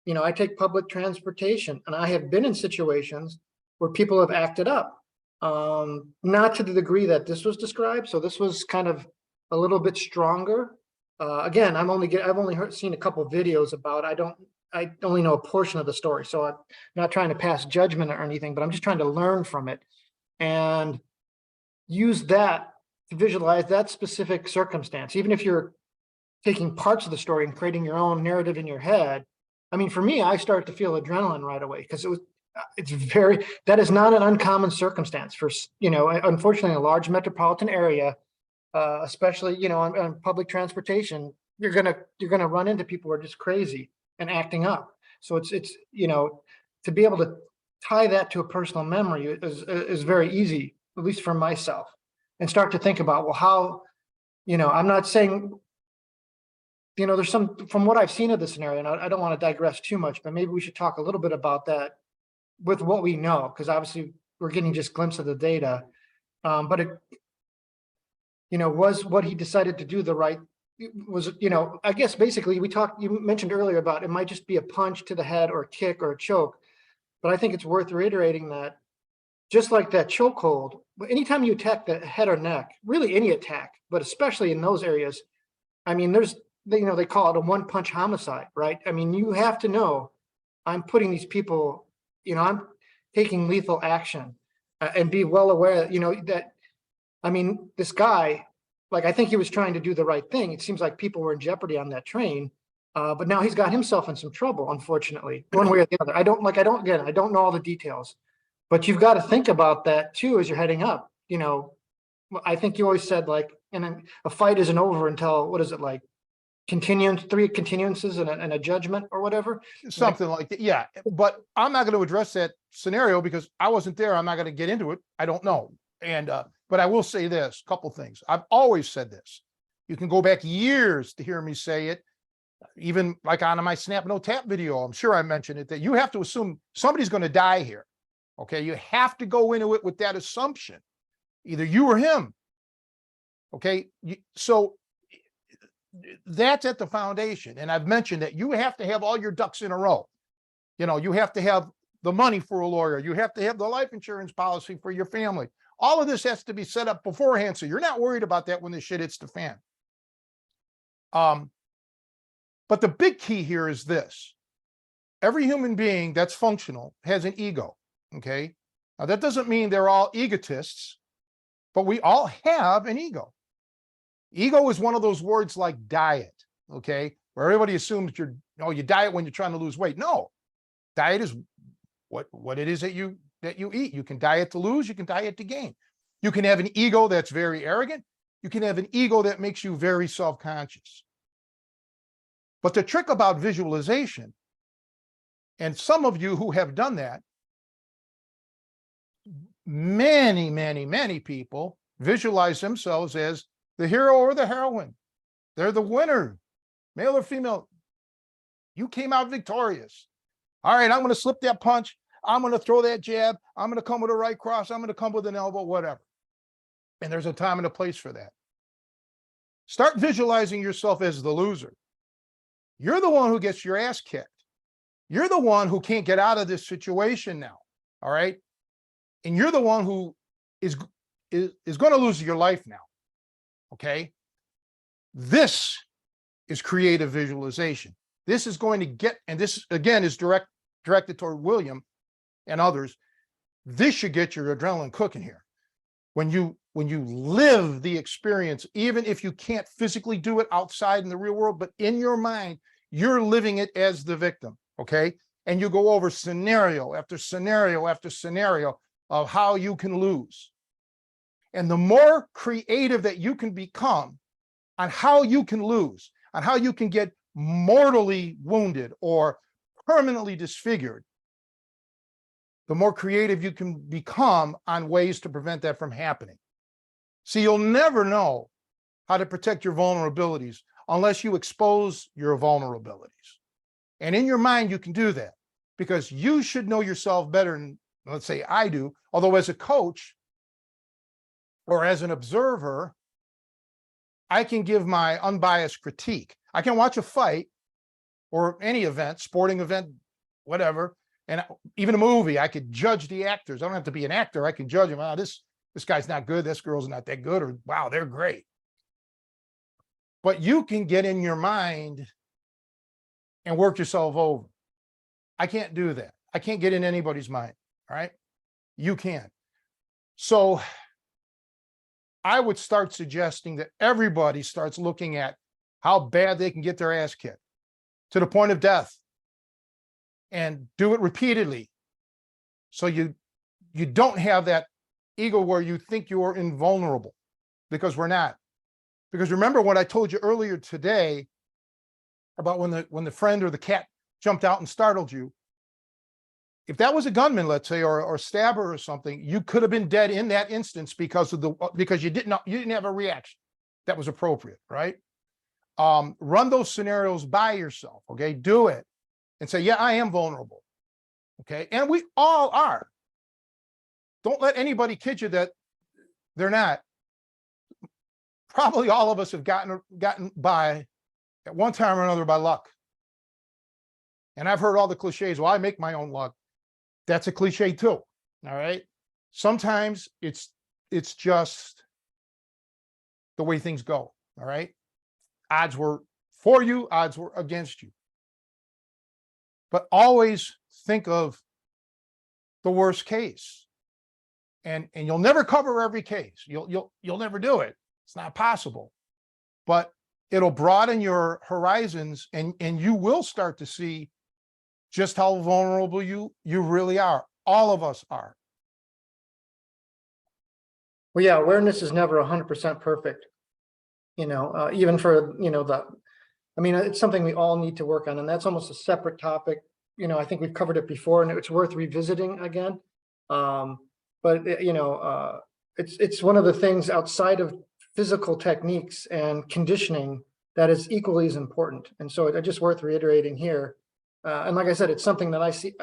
you know, I take public transportation and I have been in situations where people have acted up, not to the degree that this was described. So this was kind of a little bit stronger. Again, I've only seen a couple of videos about it. I only know a portion of the story. So I'm not trying to pass judgment or anything, but I'm just trying to learn from it and use that to visualize that specific circumstance. Even if you're taking parts of the story and creating your own narrative in your head. I mean, for me, I started to feel adrenaline right away because that is not an uncommon circumstance for, you know, unfortunately, a large metropolitan area, especially, you know, on public transportation, you're gonna run into people who are just crazy and acting up. So it's you know, to be able to tie that to a personal memory is very easy, at least for myself, and start to think about, well, how, you know, I'm not saying, you know, there's some, from what I've seen of the scenario, and I don't want to digress too much, but maybe we should talk a little bit about that with what we know, because obviously we're getting just a glimpse of the data. But it, you know, was what he decided to do the right, was, you know, I guess basically you mentioned earlier about it might just be a punch to the head or a kick or a choke. But I think it's worth reiterating that just like that chokehold, anytime you attack the head or neck, really any attack, but especially in those areas, I mean, you know, they call it a one-punch homicide, right? I mean, you have to know, I'm putting these people, you know, I'm taking lethal action, and be well aware, you know, that, I mean, this guy, like, I think he was trying to do the right thing. It seems like people were in jeopardy on that train, but now he's got himself in some trouble, unfortunately, one way or the other. I don't know all the details, but you've got to think about that too as you're heading up. You know, I think you always said, like, and a fight isn't over until, what is it, like three continuances and a judgment or whatever. Something like that. Yeah. But I'm not going to address that scenario because I wasn't there. I'm not going to get into it. I don't know. And, but I will say this, couple things. I've always said this. You can go back years to hear me say it. Even like on my Snap No Tap video, I'm sure I mentioned it, that you have to assume somebody's going to die here. Okay. You have to go into it with that assumption, either you or him. Okay. So that's at the foundation. And I've mentioned that you have to have all your ducks in a row. You know, you have to have the money for a lawyer. You have to have the life insurance policy for your family. All of this has to be set up beforehand. So you're not worried about that when the shit hits the fan. But the big key here is this. Every human being that's functional has an ego. Okay. Now that doesn't mean they're all egotists, but we all have an ego. Ego is one of those words like diet, okay, where everybody assumes you diet when you're trying to lose weight. No, diet is what it is that you eat. You can diet to lose, you can diet to gain. You can have an ego that's very arrogant. You can have an ego that makes you very self-conscious. But the trick about visualization, and some of you who have done that, many people visualize themselves as the hero or the heroine. They're the winner, male or female. You came out victorious. All right, I'm going to slip that punch. I'm going to throw that jab. I'm going to come with a right cross. I'm going to come with an elbow, whatever. And there's a time and a place for that. Start visualizing yourself as the loser. You're the one who gets your ass kicked. You're the one who can't get out of this situation now. All right. And you're the one who is going to lose your life now. Okay. This is creative visualization. This is going to get, and this again is directed toward William and others. This should get your adrenaline cooking here. When you live the experience, even if you can't physically do it outside in the real world, but in your mind, you're living it as the victim. Okay. And you go over scenario after scenario after scenario of how you can lose. And the more creative that you can become on how you can lose, on how you can get mortally wounded or permanently disfigured, the more creative you can become on ways to prevent that from happening. See, you'll never know how to protect your vulnerabilities unless you expose your vulnerabilities. And in your mind, you can do that because you should know yourself better than, let's say, I do. Although as a coach or as an observer, I can give my unbiased critique. I can watch a fight or any event, sporting event, whatever, and even a movie. I could judge the actors. I don't have to be an actor. I can judge them. Oh, this guy's not good. This girl's not that good. Or wow, they're great. But you can get in your mind and work yourself over. I can't do that. I can't get in anybody's mind. All right. You can. So I would start suggesting that everybody starts looking at how bad they can get their ass kicked to the point of death and do it repeatedly. So you don't have that ego where you think you're invulnerable, because we're not. Because remember what I told you earlier today about when the friend or the cat jumped out and startled you. If that was a gunman, let's say, or a stabber or something, you could have been dead in that instance because you didn't have a reaction that was appropriate, right? Run those scenarios by yourself, okay? Do it and say, yeah, I am vulnerable, okay? And we all are. Don't let anybody kid you that they're not. Probably all of us have gotten by at one time or another by luck. And I've heard all the cliches. Well, I make my own luck. That's a cliche too. All right. Sometimes it's just the way things go. All right. Odds were for you, odds were against you. But always think of the worst case. And you'll never cover every case. You'll never do it. It's not possible. But it'll broaden your horizons, and you will start to see just how vulnerable you really are. All of us are. Well, yeah, awareness is never 100% perfect. Even for, I mean, it's something we all need to work on, and that's almost a separate topic. I think we've covered it before, and it's worth revisiting again. But it's one of the things outside of physical techniques and conditioning that is equally as important. And so it's just worth reiterating here. And like I said, it's something that I see.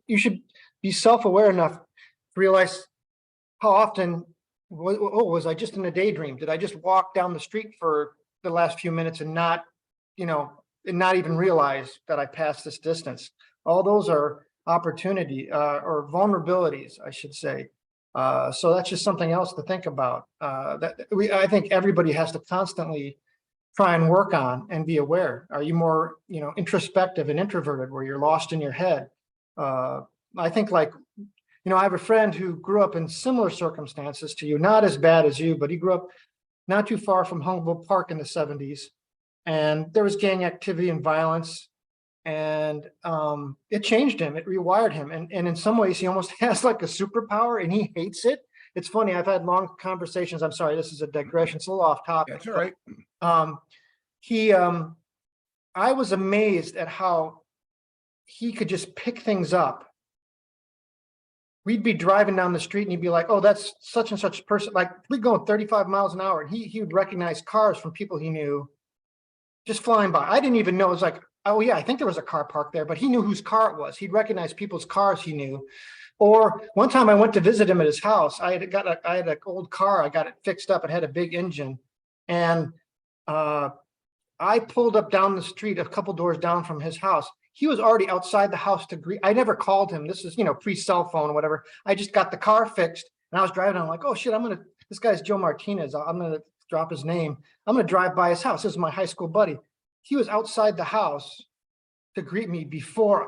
You should be self-aware enough to realize how often was I just in a daydream? Did I just walk down the street for the last few minutes and not even realize that I passed this distance? All those are opportunity or vulnerabilities, I should say. So that's just something else to think about. I think everybody has to constantly try and work on and be aware. Are you more, introspective and introverted, where you're lost in your head? I think, like, I have a friend who grew up in similar circumstances to you, not as bad as you, but he grew up not too far from Humboldt Park in the 70s. And there was gang activity and violence. And it changed him. It rewired him. And in some ways, he almost has like a superpower, and he hates it. It's funny. I've had long conversations. I'm sorry, this is a digression. It's a little off topic. That's all right. I was amazed at how he could just pick things up. We'd be driving down the street and he'd be like, "Oh, that's such and such person." Like, we'd go 35 miles an hour, and he would recognize cars from people he knew just flying by. I didn't even know. It was like, "Oh yeah, I think there was a car parked there," but he knew whose car it was. He'd recognize people's cars he knew. Or one time I went to visit him at his house. I had an old car. I got it fixed up. It had a big engine. And I pulled up down the street a couple doors down from his house. He was already outside the house to greet. I never called him. This is, pre-cell phone or whatever. I just got the car fixed, and I was driving. I'm like, "Oh shit, this guy's Joe Martinez. I'm going to drop his name. I'm going to drive by his house. This is my high school buddy." He was outside the house to greet me before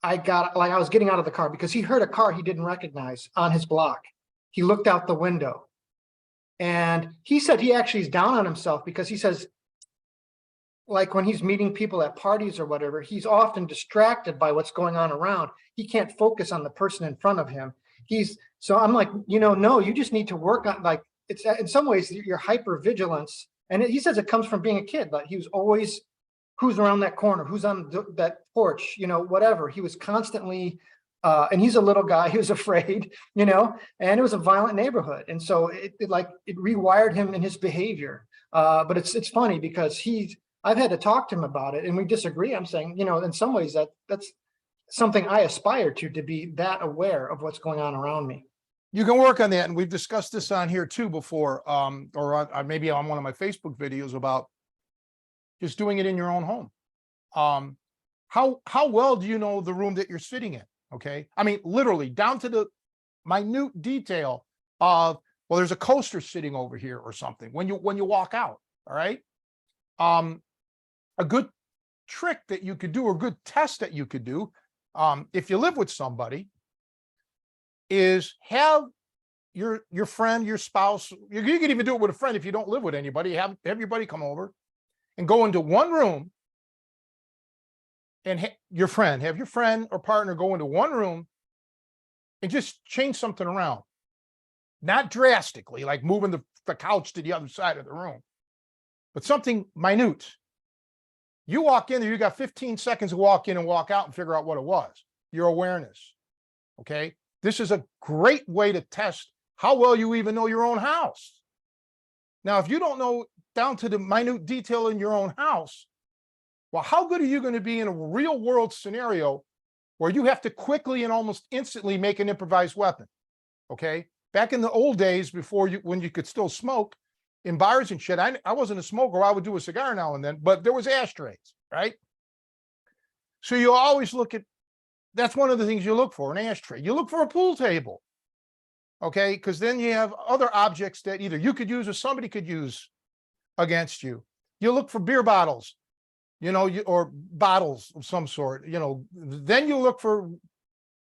I was getting out of the car, because he heard a car he didn't recognize on his block. He looked out the window, and he said he actually is down on himself, because he says, like, when he's meeting people at parties or whatever, he's often distracted by what's going on around. He can't focus on the person in front of him. So I'm like, no, you just need to work on, like, it's in some ways your hyper vigilance. And he says it comes from being a kid, but he was always, who's around that corner, who's on that porch, whatever. He was constantly, and he's a little guy, he was afraid, and it was a violent neighborhood. And so it rewired him in his behavior. But it's funny, because I've had to talk to him about it, and we disagree. I'm saying, in some ways that's something I aspire to be that aware of what's going on around me. You can work on that, and we've discussed this on here too before, or maybe on one of my Facebook videos, about just doing it in your own home. How well do you know the room that you're sitting in? Okay, I mean, literally down to the minute detail of, well, there's a coaster sitting over here or something when you walk out. All right. A good trick that you could do, or a good test that you could do, if you live with somebody, is have your friend, your spouse, you can even do it with a friend if you don't live with anybody. Have your buddy come over and go into one room, and have your friend or partner go into one room and just change something around. Not drastically, like moving the couch to the other side of the room, but something minute. You walk in there, you got 15 seconds to walk in and walk out and figure out what it was. Your awareness. Okay. This is a great way to test how well you even know your own house. Now, if you don't know down to the minute detail in your own house, well, how good are you going to be in a real world scenario where you have to quickly and almost instantly make an improvised weapon? Okay. Back in the old days, when you could still smoke in bars and shit, I wasn't a smoker. I would do a cigar now and then, but there was ashtrays, right? So you always that's one of the things you look for, an ashtray. You look for a pool table, okay? Because then you have other objects that either you could use or somebody could use against you. You look for beer bottles, or bottles of some sort, then you look for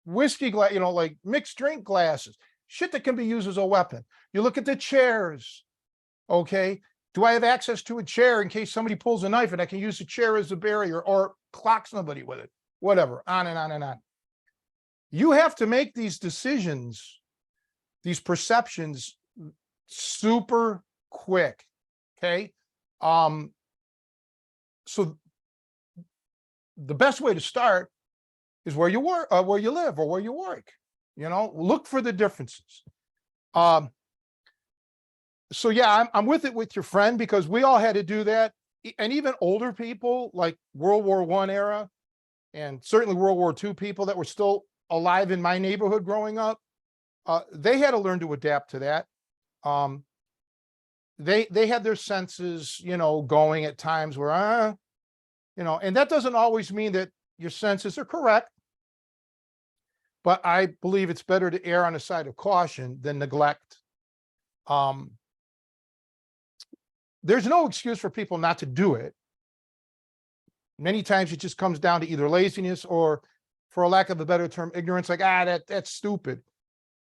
whiskey glass, like mixed drink glasses, shit that can be used as a weapon. You look at the chairs. Okay, do I have access to a chair in case somebody pulls a knife and I can use the chair as a barrier, or clock somebody with it? Whatever, on and on and on. You have to make these decisions, these perceptions, super quick. Okay. so the best way to start is where you work, where you live, or where you work. Look for the differences. So yeah, I'm with it with your friend, because we all had to do that. And even older people, like World War I era, and certainly World War II people that were still alive in my neighborhood growing up, they had to learn to adapt to that. They had their senses, going at times where, and that doesn't always mean that your senses are correct. But I believe it's better to err on the side of caution than neglect. There's no excuse for people not to do it. Many times it just comes down to either laziness or, for a lack of a better term, ignorance. Like, that's stupid.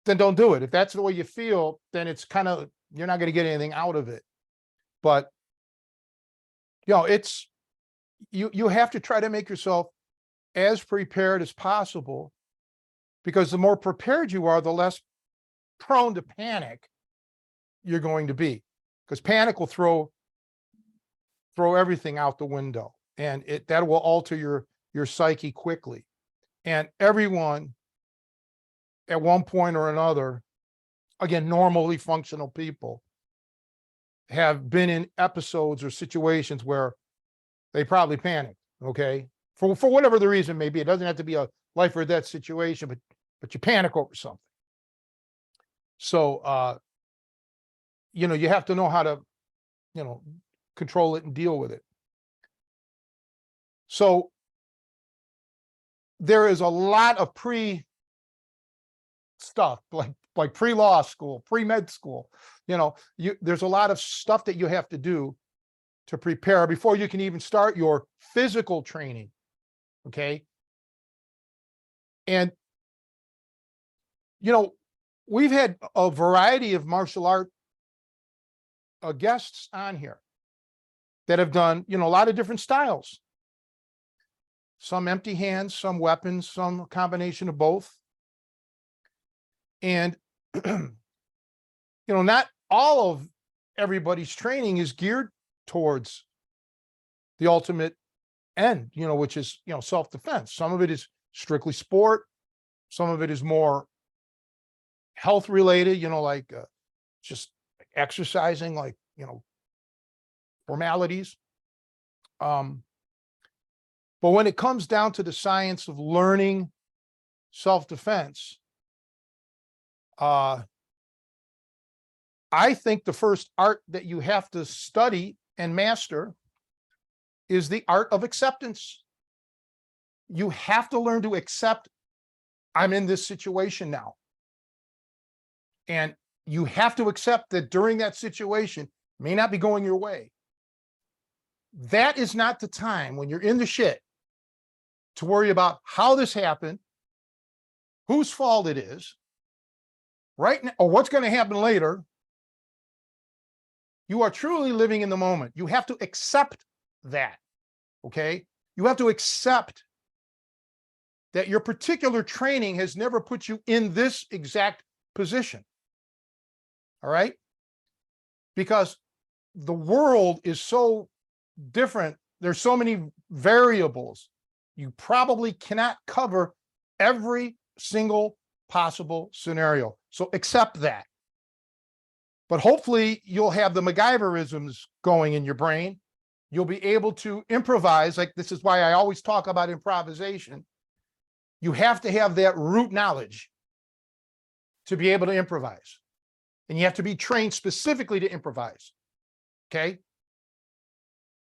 Then don't do it. If that's the way you feel, then it's kind of, you're not going to get anything out of it. But it's, you have to try to make yourself as prepared as possible, because the more prepared you are, the less prone to panic you're going to be, because panic will throw everything out the window, and that will alter your psyche quickly. And everyone at one point or another, again, normally functional people, have been in episodes or situations where they probably panicked, okay? For whatever the reason may be. It doesn't have to be a life or death situation, but you panic over something. So, you have to know how to, control it and deal with it. So there is a lot of stuff, like pre-law school, pre-med school. There's a lot of stuff that you have to do to prepare before you can even start your physical training. Okay. And, we've had a variety of martial art guests on here that have done, a lot of different styles. Some empty hands, some weapons, some combination of both. And, not all of everybody's training is geared towards the ultimate end, which is, self-defense. Some of it is strictly sport. Some of it is more health related, like just exercising, like, formalities. But when it comes down to the science of learning self-defense, I think the first art that you have to study and master is the art of acceptance. You have to learn to accept, I'm in this situation now. And you have to accept that during that situation may not be going your way. That is not the time, when you're in the shit, to worry about how this happened, whose fault it is, right now, or what's going to happen later. You are truly living in the moment. You have to accept that. Okay. You have to accept that your particular training has never put you in this exact position. All right. Because the world is so different. There's so many variables. You probably cannot cover every single possible scenario. So accept that. But hopefully you'll have the MacGyverisms going in your brain. You'll be able to improvise. Like, this is why I always talk about improvisation. You have to have that root knowledge to be able to improvise. And you have to be trained specifically to improvise. Okay.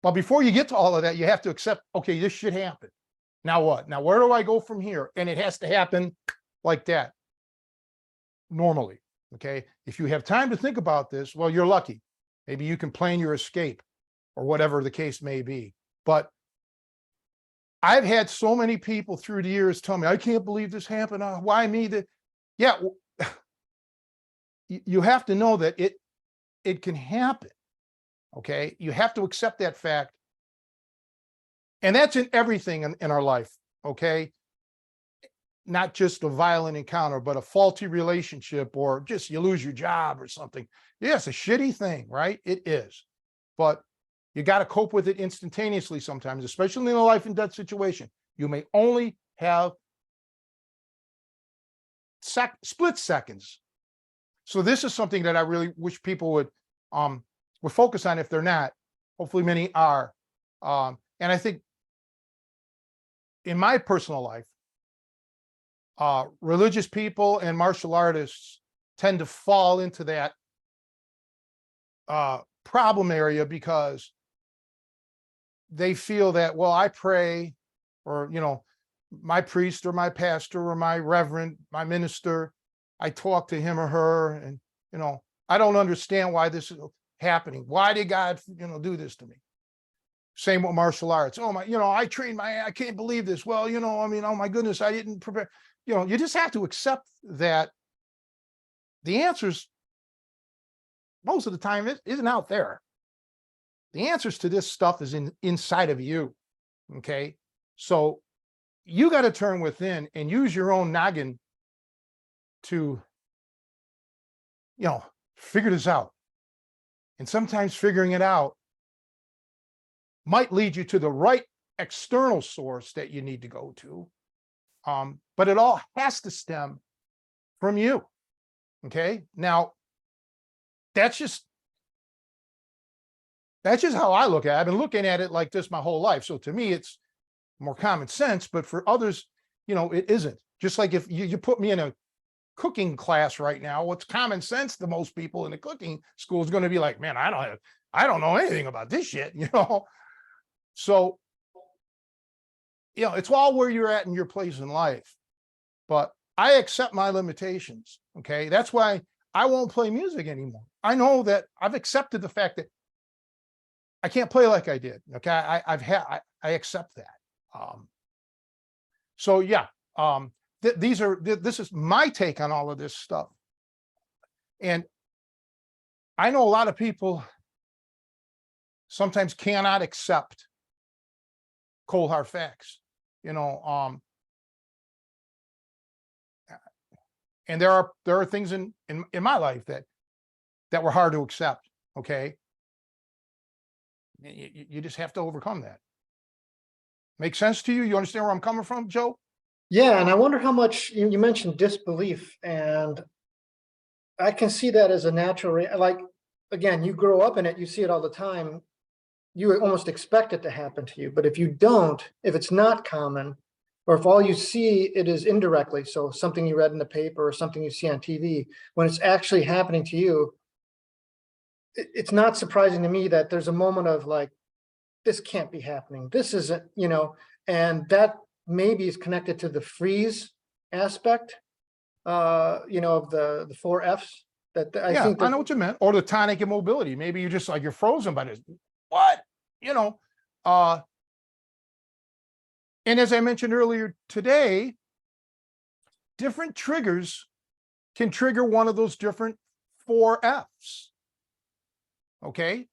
But before you get to all of that, you have to accept, okay, this shit happened. Now what? Now, where do I go from here? And it has to happen like that normally. Okay. If you have time to think about this, well, you're lucky. Maybe you can plan your escape or whatever the case may be. But I've had so many people through the years tell me, I can't believe this happened. Why me? Yeah. You have to know that it can happen. Okay. You have to accept that fact. And that's in everything in our life. Okay. Not just a violent encounter, but a faulty relationship, or just you lose your job or something. Yeah, it's a shitty thing, right? It is. But You got to cope with it instantaneously sometimes, especially in a life and death situation. You may only have split seconds. So this is something that I really wish people would focus on if they're not. Hopefully many are. And I think in my personal life, religious people and martial artists tend to fall into that problem area because they feel that, well, I pray, or, my priest or my pastor or my reverend, my minister, I talk to him or her, and, I don't understand why this is happening. Why did God, do this to me? Same with martial arts. Oh my, I trained I can't believe this. Well, oh my goodness, I didn't prepare. You just have to accept that the answers most of the time isn't out there. The answers to this stuff is inside of you. Okay. So you got to turn within and use your own noggin to, figure this out. And sometimes figuring it out might lead you to the right external source that you need to go to. But it all has to stem from you. Okay. Now, that's just how I look at it. I've been looking at it like this my whole life. So to me, it's more common sense, but for others, it isn't. Just like if you put me in a cooking class right now, what's common sense to most people in the cooking school is going to be like, man, I don't know anything about this shit, So, it's all where you're at in your place in life. But I accept my limitations. Okay. That's why I won't play music anymore. I know that I've accepted the fact that I can't play like I did. Okay. I accept that. So yeah, this is my take on all of this stuff. And I know a lot of people sometimes cannot accept cold hard facts, and there are things in my life that were hard to accept. Okay. You just have to overcome that. Make sense to you? You understand where I'm coming from, Joe? Yeah, and I wonder how much you mentioned disbelief, and I can see that as a natural, like, again, you grow up in it, you see it all the time, you almost expect it to happen to you. But if you don't, if it's not common, or if all you see it is indirectly, so something you read in the paper or something you see on TV, when it's actually happening to you, it's not surprising to me that there's a moment of like, this can't be happening. This isn't, and that maybe is connected to the freeze aspect, of the 4 Fs that I think I know what you meant. Or the tonic immobility. Maybe you just like you're frozen by this. What? And as I mentioned earlier today, different triggers can trigger one of those different 4 Fs. Okay.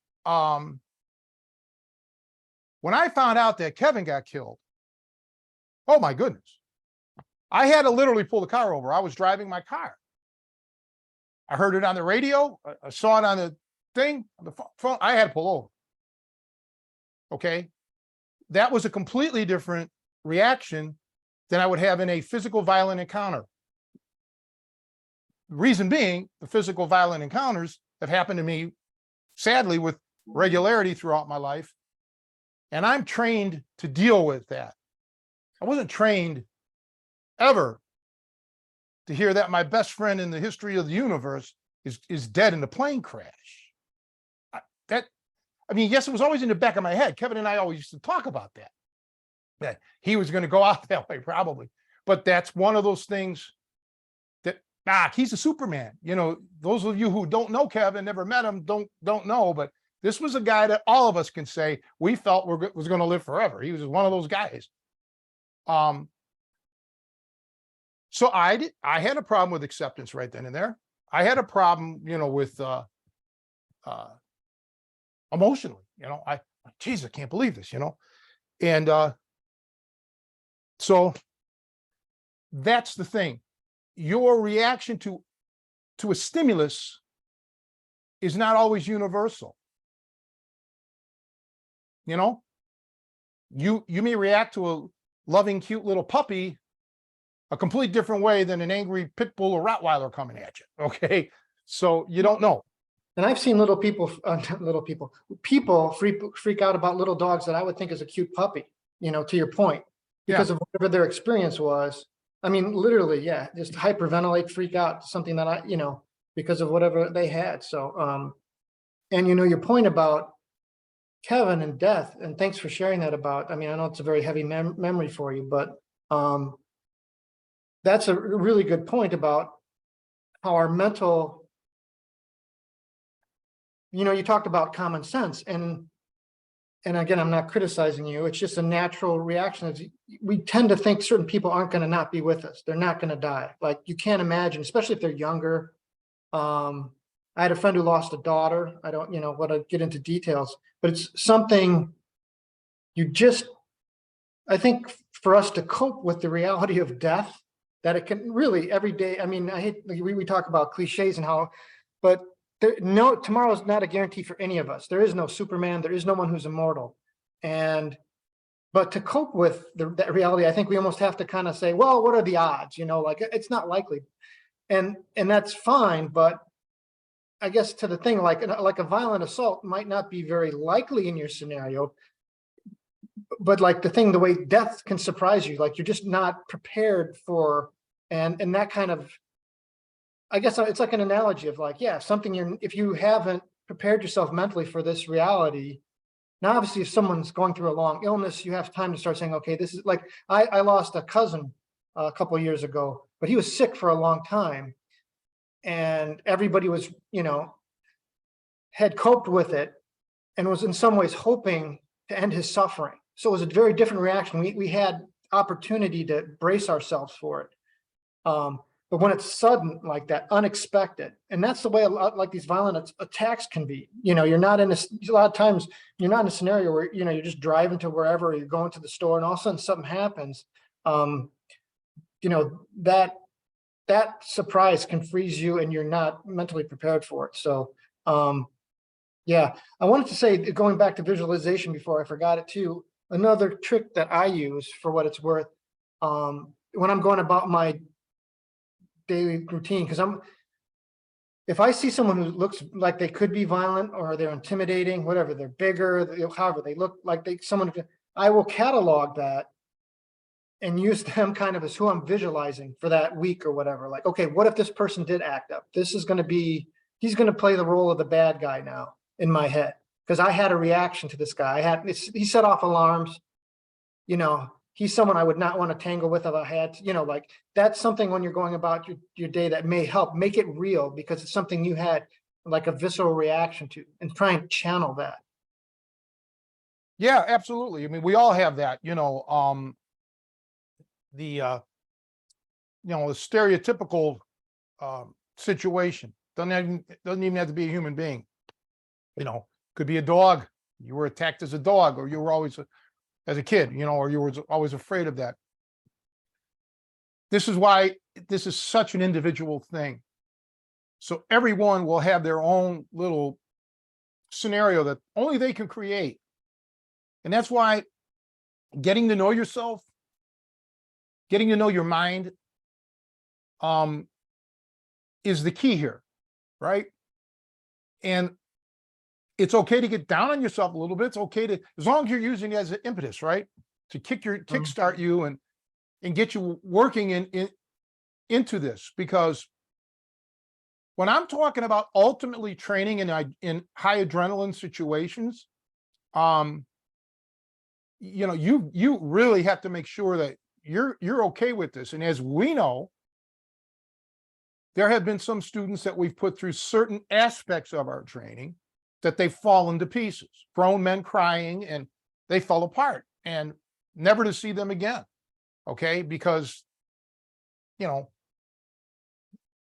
When I found out that Kevin got killed, oh my goodness, I had to literally pull the car over. I was driving my car. I heard it on the radio. I saw it on the thing, on the phone. I had to pull over. Okay. That was a completely different reaction than I would have in a physical violent encounter. The reason being, the physical violent encounters have happened to me, sadly, with regularity throughout my life. And I'm trained to deal with that. I wasn't trained ever to hear that my best friend in the history of the universe is dead in a plane crash. Yes, it was always in the back of my head. Kevin and I always used to talk about that he was going to go out that way, probably. But that's one of those things that, he's a Superman. Those of you who don't know Kevin, never met him, don't know, but this was a guy that all of us can say we felt was going to live forever. He was one of those guys. So I had a problem with acceptance right then and there. I had a problem, with emotionally, geez, I can't believe this, and so that's the thing. Your reaction to a stimulus is not always universal. You know, you may react to a loving, cute little puppy a complete different way than an angry pit bull or Rottweiler coming at you. Okay. So you don't know. And I've seen people freak out about little dogs that I would think is a cute puppy, to your point, because of whatever their experience was. I mean, literally, yeah, just hyperventilate, freak out, something that because of whatever they had. So, and your point about Kevin and death, and thanks for sharing that I mean, I know it's a very heavy memory for you, but that's a really good point about how our mental, you talked about common sense, and again, I'm not criticizing you. It's just a natural reaction. We tend to think certain people aren't going to not be with us. They're not going to die. Like, you can't imagine, especially if they're younger. I had a friend who lost a daughter. I don't, want to get into details, but it's something I think for us to cope with the reality of death, that it can really every day. I mean, I hate, we talk about cliches and how, but tomorrow is not a guarantee for any of us. There is no Superman. There is no one who's immortal. But to cope with that reality, I think we almost have to kind of say, well, what are the odds? Like, it's not likely. And that's fine. But I guess to the thing, like a violent assault might not be very likely in your scenario, but like the way death can surprise you, like you're just not prepared for, and that kind of, I guess it's like an analogy of like, yeah, if you haven't prepared yourself mentally for this reality. Now, obviously, if someone's going through a long illness, you have time to start saying, okay, this is like, I lost a cousin a couple of years ago, but he was sick for a long time, and everybody was, had coped with it and was in some ways hoping to end his suffering. So it was a very different reaction. We had opportunity to brace ourselves for it. But when it's sudden like that, unexpected, and that's the way a lot like these violent attacks can be. You're not a lot of times you're not in a scenario where you're just driving to wherever, you're going to the store, and all of a sudden something happens. That surprise can freeze you, and you're not mentally prepared for it. So, yeah, I wanted to say, going back to visualization before I forgot it too. Another trick that I use, for what it's worth, when I'm going about my daily routine, because if I see someone who looks like they could be violent, or they're intimidating, whatever, they're bigger, however they look like I will catalog that and use them kind of as who I'm visualizing for that week or whatever. Like, okay, what if this person did act up? He's going to play the role of the bad guy now in my head, because I had a reaction to this guy. He set off alarms. He's someone I would not want to tangle with if I had to, like, that's something when you're going about your day that may help make it real, because it's something you had like a visceral reaction to, and try and channel that. Yeah, absolutely. I mean, we all have that, the stereotypical situation. Doesn't even have to be a human being. Could be a dog. You were attacked as a dog, or you were always as a kid, or you were always afraid of that. This is why this is such an individual thing. So everyone will have their own little scenario that only they can create. And that's why getting to know yourself, getting to know your mind, is the key here, right? And it's okay to get down on yourself a little bit. It's okay to, as long as you're using it as an impetus, right? To kickstart you and get you working into this. Because when I'm talking about ultimately training in high adrenaline situations, you really have to make sure that you're okay with this. And as we know, there have been some students that we've put through certain aspects of our training that they've fallen to pieces, grown men crying, and they fell apart, and never to see them again. Okay, because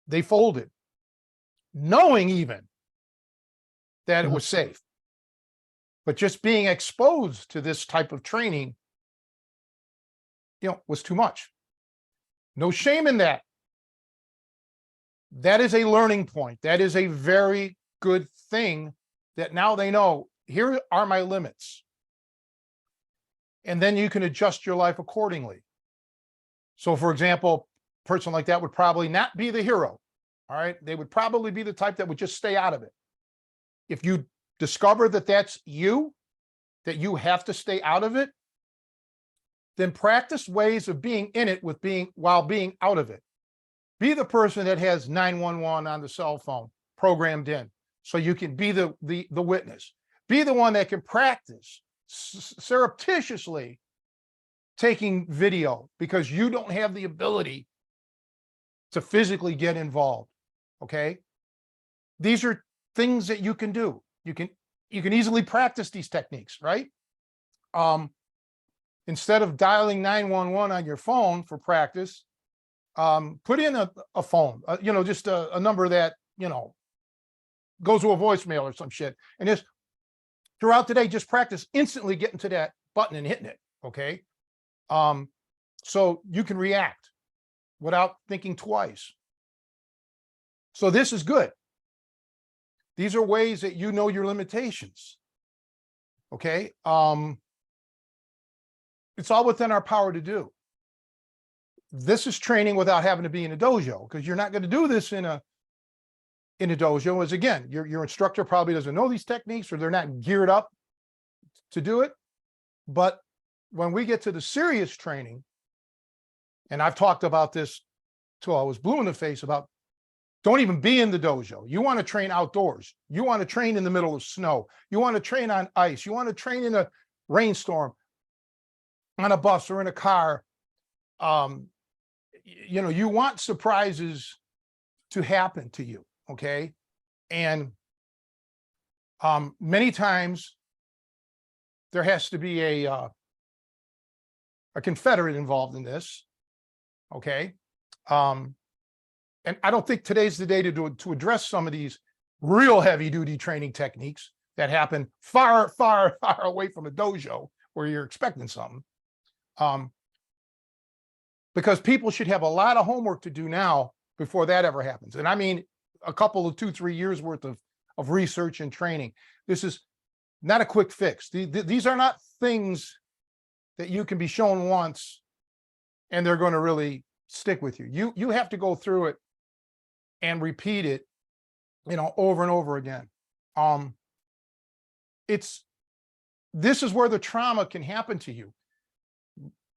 they folded, knowing even that it was safe, but just being exposed to this type of training, was too much. No shame in that. That is a learning point. That is a very good thing, that now they know, here are my limits. And then you can adjust your life accordingly. So for example, a person like that would probably not be the hero. All right. They would probably be the type that would just stay out of it. If you discover that that's you, that you have to stay out of it, then practice ways of being in it while being out of it. Be the person that has 911 on the cell phone programmed in, so you can be the witness. Be the one that can practice surreptitiously taking video because you don't have the ability to physically get involved. Okay. These are things that you can do. You can easily practice these techniques, right? Instead of dialing 911 on your phone for practice, put in a phone, just a number that, goes to a voicemail or some shit. And just throughout the day, just practice instantly getting to that button and hitting it. Okay. So you can react without thinking twice. So this is good. These are ways that you know your limitations. Okay. It's all within our power to do. This is training without having to be in a dojo, because you're not going to do this in a dojo. As again, your instructor probably doesn't know these techniques, or they're not geared up to do it. But when we get to the serious training, and I've talked about this till I was blue in the face about, don't even be in the dojo. You want to train outdoors. You want to train in the middle of snow. You want to train on ice. You want to train in a rainstorm, on a bus or in a car. You want surprises to happen to you. Okay. And many times there has to be a confederate involved in this. Okay. And I don't think today's the day to address some of these real heavy duty training techniques that happen far, far, far away from a dojo where you're expecting something. Because people should have a lot of homework to do now before that ever happens. And I mean, a couple of 2-3 years worth of research and training. This is not a quick fix. These are not things that you can be shown once and they're going to really stick with you. You have to go through it and repeat it, over and over again. This is where the trauma can happen to you.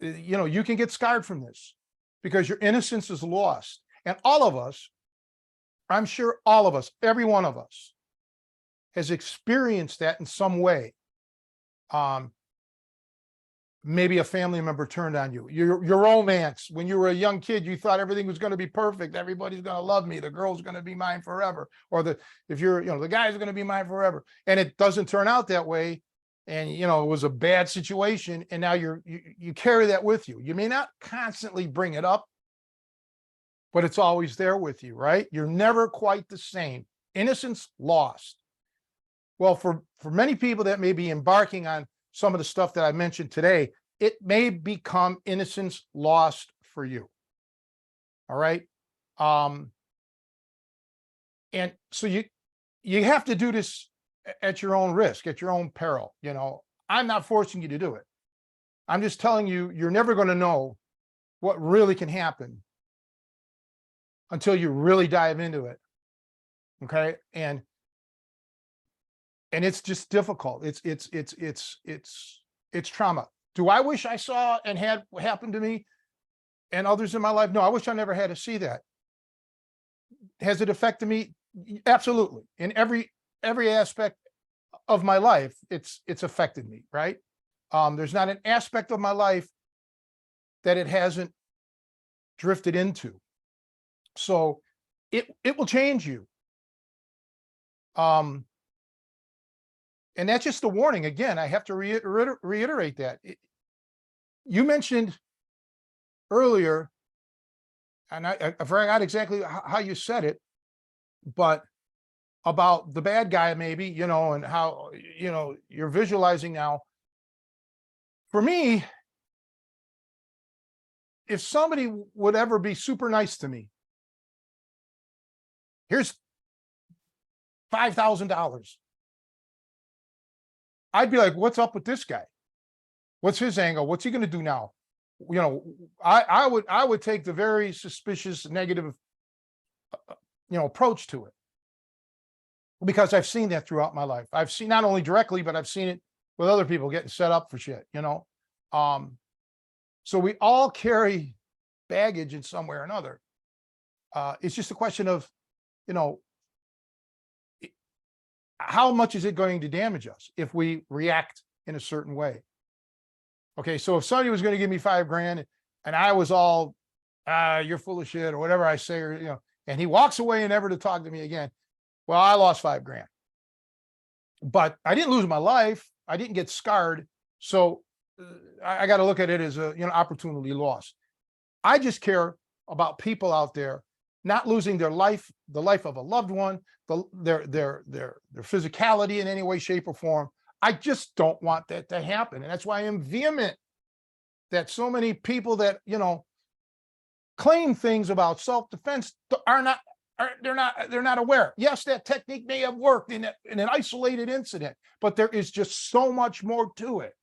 You can get scarred from this because your innocence is lost. And all of us, I'm sure all of us, every one of us has experienced that in some way. Maybe a family member turned on you. Your romance, when you were a young kid, you thought everything was going to be perfect. Everybody's going to love me. The girl's going to be mine forever. Or the guy's going to be mine forever. And it doesn't turn out that way. And, it was a bad situation. And now you carry that with you. You may not constantly bring it up, but it's always there with you, right? You're never quite the same. Innocence lost. Well, for many people that may be embarking on some of the stuff that I mentioned today, it may become innocence lost for you. All right. And so you have to do this at your own risk, at your own peril. I'm not forcing you to do it. I'm just telling you, you're never going to know what really can happen until you really dive into it. Okay. And it's just difficult. It's trauma. Do I wish I saw and had what happened to me and others in my life? No, I wish I never had to see that. Has it affected me? Absolutely. In every aspect of my life, it's affected me, right? There's not an aspect of my life that it hasn't drifted into. So it will change you. And that's just a warning. Again, I have to reiterate that. You mentioned earlier, and I forgot exactly how you said it, but about the bad guy, maybe, and how, you're visualizing now. For me, if somebody would ever be super nice to me, here's $5,000. I'd be like, what's up with this guy? What's his angle? What's he going to do now? You know, I would take the very suspicious, negative, approach to it, because I've seen that throughout my life. I've seen, not only directly, but I've seen it with other people getting set up for shit. So we all carry baggage in some way or another. It's just a question of, how much is it going to damage us if we react in a certain way? Okay, so if somebody was going to give me $5,000 and I was all, you're full of shit or whatever I say, or, and he walks away and never to talk to me again, well, I lost $5,000. But I didn't lose my life. I didn't get scarred. So I got to look at it as a, opportunity lost. I just care about people out there not losing their life, the life of a loved one, their physicality in any way, shape, or form. I just don't want that to happen. And that's why I am vehement that so many people that, claim things about self-defense they're not aware. Yes, that technique may have worked in an isolated incident, but there is just so much more to it.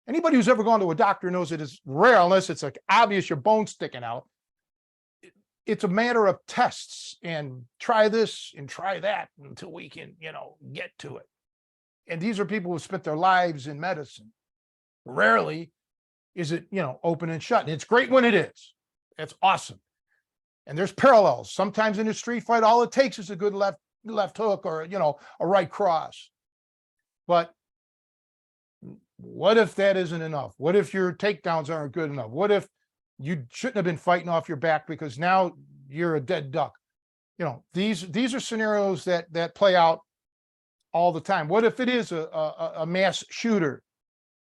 Anybody who's ever gone to a doctor knows it is rare, unless it's like obvious your bone's sticking out. It's a matter of tests and try this and try that until we can, get to it. And these are people who spent their lives in medicine. Rarely is it, open and shut. And it's great when it is. It's awesome. And there's parallels. Sometimes in a street fight, all it takes is a good left hook or, a right cross. But what if that isn't enough? What if your takedowns aren't good enough? What if you shouldn't have been fighting off your back because now you're a dead duck? These are scenarios that play out all the time. What if it is a mass shooter?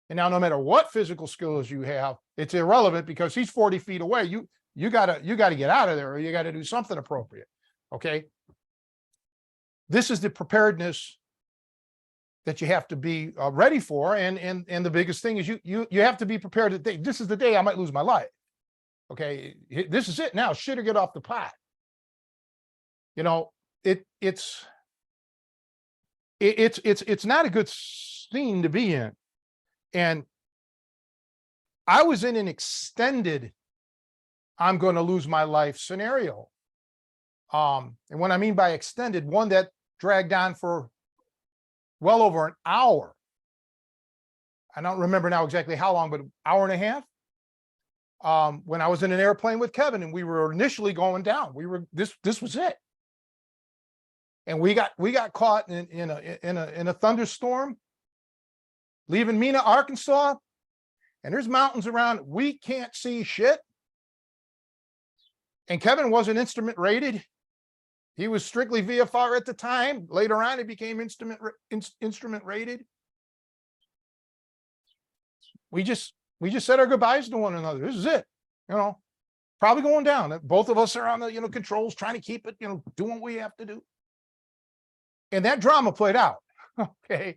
And now no matter what physical skills you have, it's irrelevant because he's 40 feet away. You gotta get out of there, or you gotta do something appropriate. Okay. This is the preparedness that you have to be ready for. And the biggest thing is you have to be prepared today. This is the day I might lose my life. Okay. This is it now. Shit or get off the pot. It's not a good scene to be in. And I was in an extended, I'm going to lose my life scenario. And what I mean by extended, one that dragged on for well over an hour. I don't remember now exactly how long, but an hour and a half. When I was in an airplane with Kevin and we were initially going down, this was it. And we got caught in a thunderstorm, leaving Mena, Arkansas, and there's mountains around. We can't see shit. And Kevin wasn't instrument rated. He was strictly VFR at the time. Later on, he became instrument rated. We just said our goodbyes to one another. This is it. Probably going down. Both of us are on the controls, trying to keep it, doing what we have to do. And that drama played out. Okay.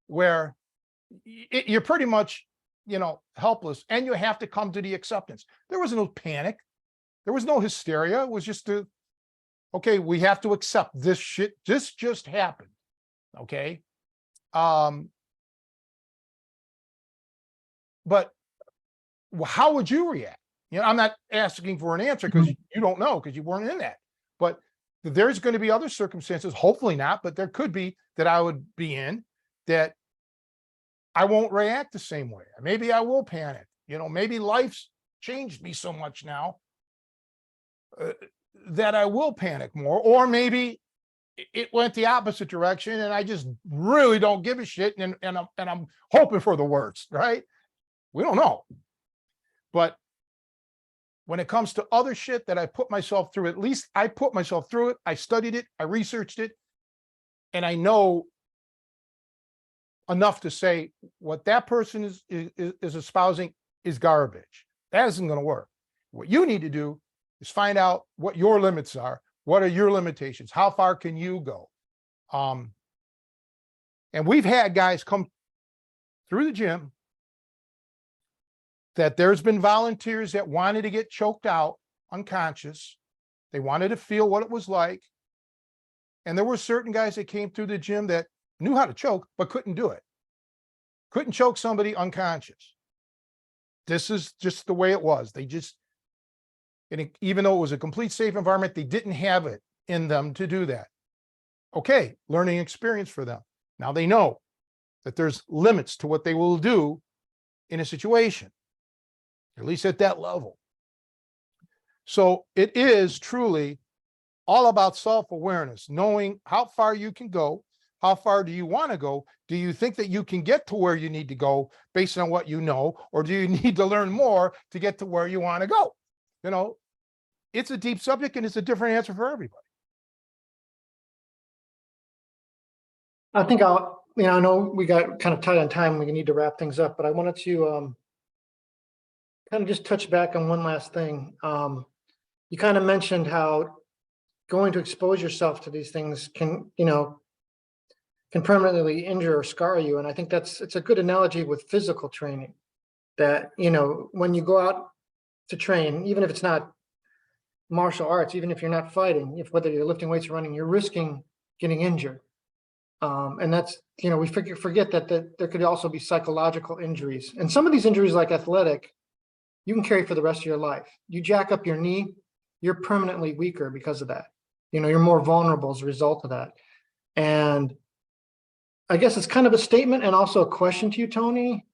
Where you're pretty much, helpless, and you have to come to the acceptance. There was no panic. There was no hysteria. It was just okay, we have to accept this shit. This just happened. Okay. But how would you react? I'm not asking for an answer because you don't know, because you weren't in that. But there's going to be other circumstances, hopefully not, but there could be that I would be in that I won't react the same way. Maybe I will panic. Maybe life's changed me so much now that I will panic more, or maybe it went the opposite direction and I just really don't give a shit and I'm hoping for the worst, right? We don't know. But when it comes to other shit that I put myself through, at least I put myself through it. I studied it, I researched it, and I know enough to say what that person is espousing is garbage. That isn't going to work. What you need to do is find out what your limits are. What are your limitations? How far can you go? And we've had guys come through the gym that there's been volunteers that wanted to get choked out, unconscious. They wanted to feel what it was like. And there were certain guys that came through the gym that knew how to choke, but couldn't do it. Couldn't choke somebody unconscious. This is just the way it was. They just, even though it was a complete safe environment, they didn't have it in them to do that. Okay, learning experience for them. Now they know that there's limits to what they will do in a situation, at least at that level. So it is truly all about self-awareness, knowing how far you can go. How far do you want to go? Do you think that you can get to where you need to go based on what you know, or do you need to learn more to get to where you want to go? You know, it's a deep subject and it's a different answer for everybody. I think I know we got kind of tight on time. We need to wrap things up, but I wanted to kind of just touch back on one last thing. You kind of mentioned how going to expose yourself to these things can permanently injure or scar you. And I think it's a good analogy with physical training, that, when you go out to train, even if it's not martial arts, even if you're not fighting, whether you're lifting weights or running, you're risking getting injured. And that's, we forget that there could also be psychological injuries. And some of these injuries, like athletic, you can carry for the rest of your life. You jack up your knee, you're permanently weaker because of that. You're more vulnerable as a result of that. And I guess it's kind of a statement and also a question to you, Tony.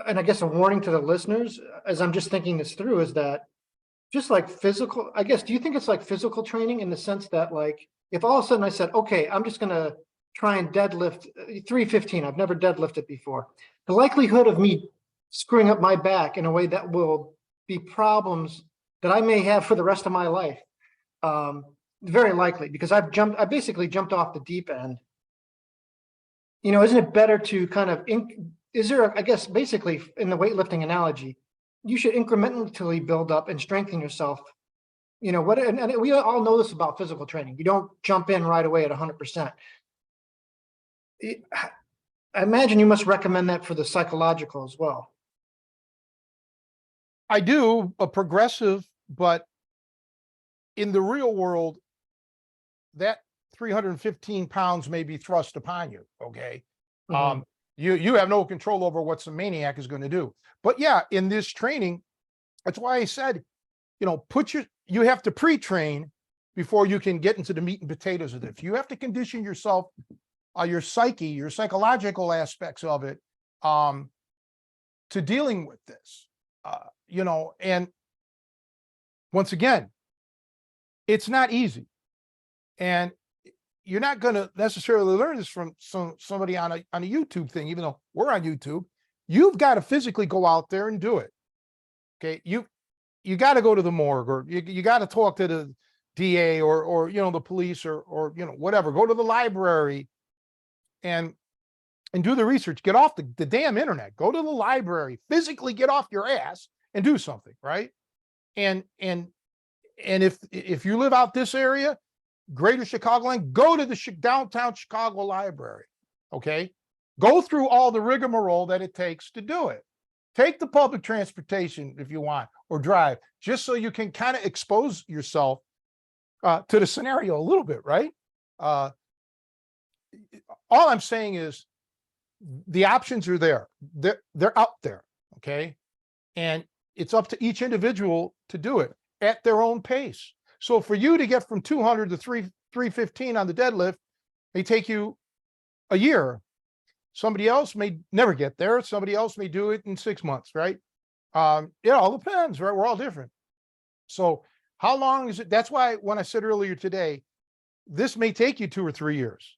And I guess a warning to the listeners, as I'm just thinking this through, is that just like physical, I guess, do you think it's like physical training in the sense that, like, if all of a sudden I said, okay, I'm just going to try and deadlift 315, I've never deadlifted before, the likelihood of me screwing up my back in a way that will be problems that I may have for the rest of my life, very likely, because I basically jumped off the deep end. Isn't it better to kind of, I guess, basically in the weightlifting analogy, you should incrementally build up and strengthen yourself. And we all know this about physical training. You don't jump in right away at 100%. I imagine you must recommend that for the psychological as well. I do, a progressive, but in the real world, that 315 pounds may be thrust upon you. Okay. Mm-hmm. You have no control over what some maniac is going to do. But yeah, in this training, that's why I said, you have to pre-train before you can get into the meat and potatoes of it. You have to condition yourself, your psyche, your psychological aspects of it, to dealing with this. And once again, it's not easy. And you're not going to necessarily learn this from somebody on a YouTube thing, even though we're on YouTube. You've got to physically go out there and do it. Okay. You got to go to the morgue, or you got to talk to the DA or the police or whatever. Go to the library and do the research. Get off the damn internet. Go to the library, physically get off your ass and do something, right? And if you live out this area, Greater Chicagoland, go to the downtown Chicago library. Okay, go through all the rigmarole that it takes to do it. Take the public transportation if you want, or drive, just so you can kind of expose yourself to the scenario a little bit, right? All I'm saying is the options are there. They're out there, okay? And it's up to each individual to do it at their own pace. So for you to get from 200 to 315 on the deadlift may take you a year. Somebody else may never get there. Somebody else may do it in 6 months, right? It all depends, right? We're all different. So how long is it? That's why when I said earlier today, this may take you 2 or 3 years.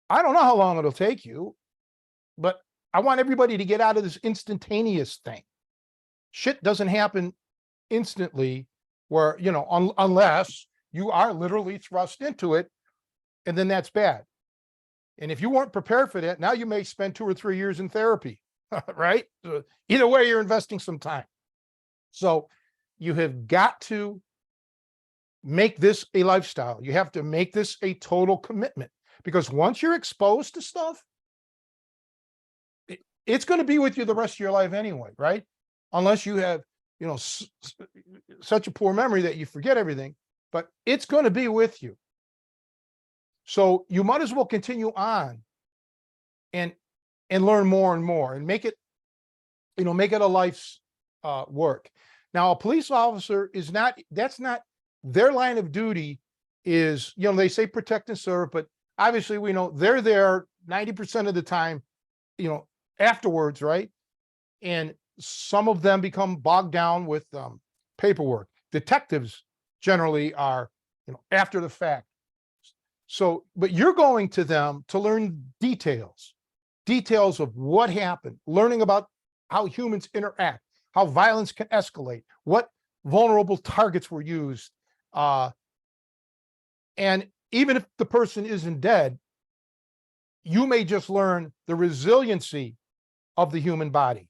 I don't know how long it'll take you, but I want everybody to get out of this instantaneous thing. Shit doesn't happen instantly, where, unless you are literally thrust into it, and then that's bad. And if you weren't prepared for that, now you may spend 2 or 3 years in therapy, right? So either way, you're investing some time. So you have got to make this a lifestyle. You have to make this a total commitment, because once you're exposed to stuff, it's going to be with you the rest of your life anyway, right? Unless you have, such a poor memory that you forget everything, but it's going to be with you. So you might as well continue on and learn more and more and make it, make it a life's work. Now, a police officer is not, that's not their line of duty is, they say protect and serve, but obviously we know they're there 90% of the time, afterwards, right? And some of them become bogged down with paperwork. Detectives generally are, after the fact. So, but you're going to them to learn details of what happened, learning about how humans interact, how violence can escalate, what vulnerable targets were used. And even if the person isn't dead, you may just learn the resiliency of the human body.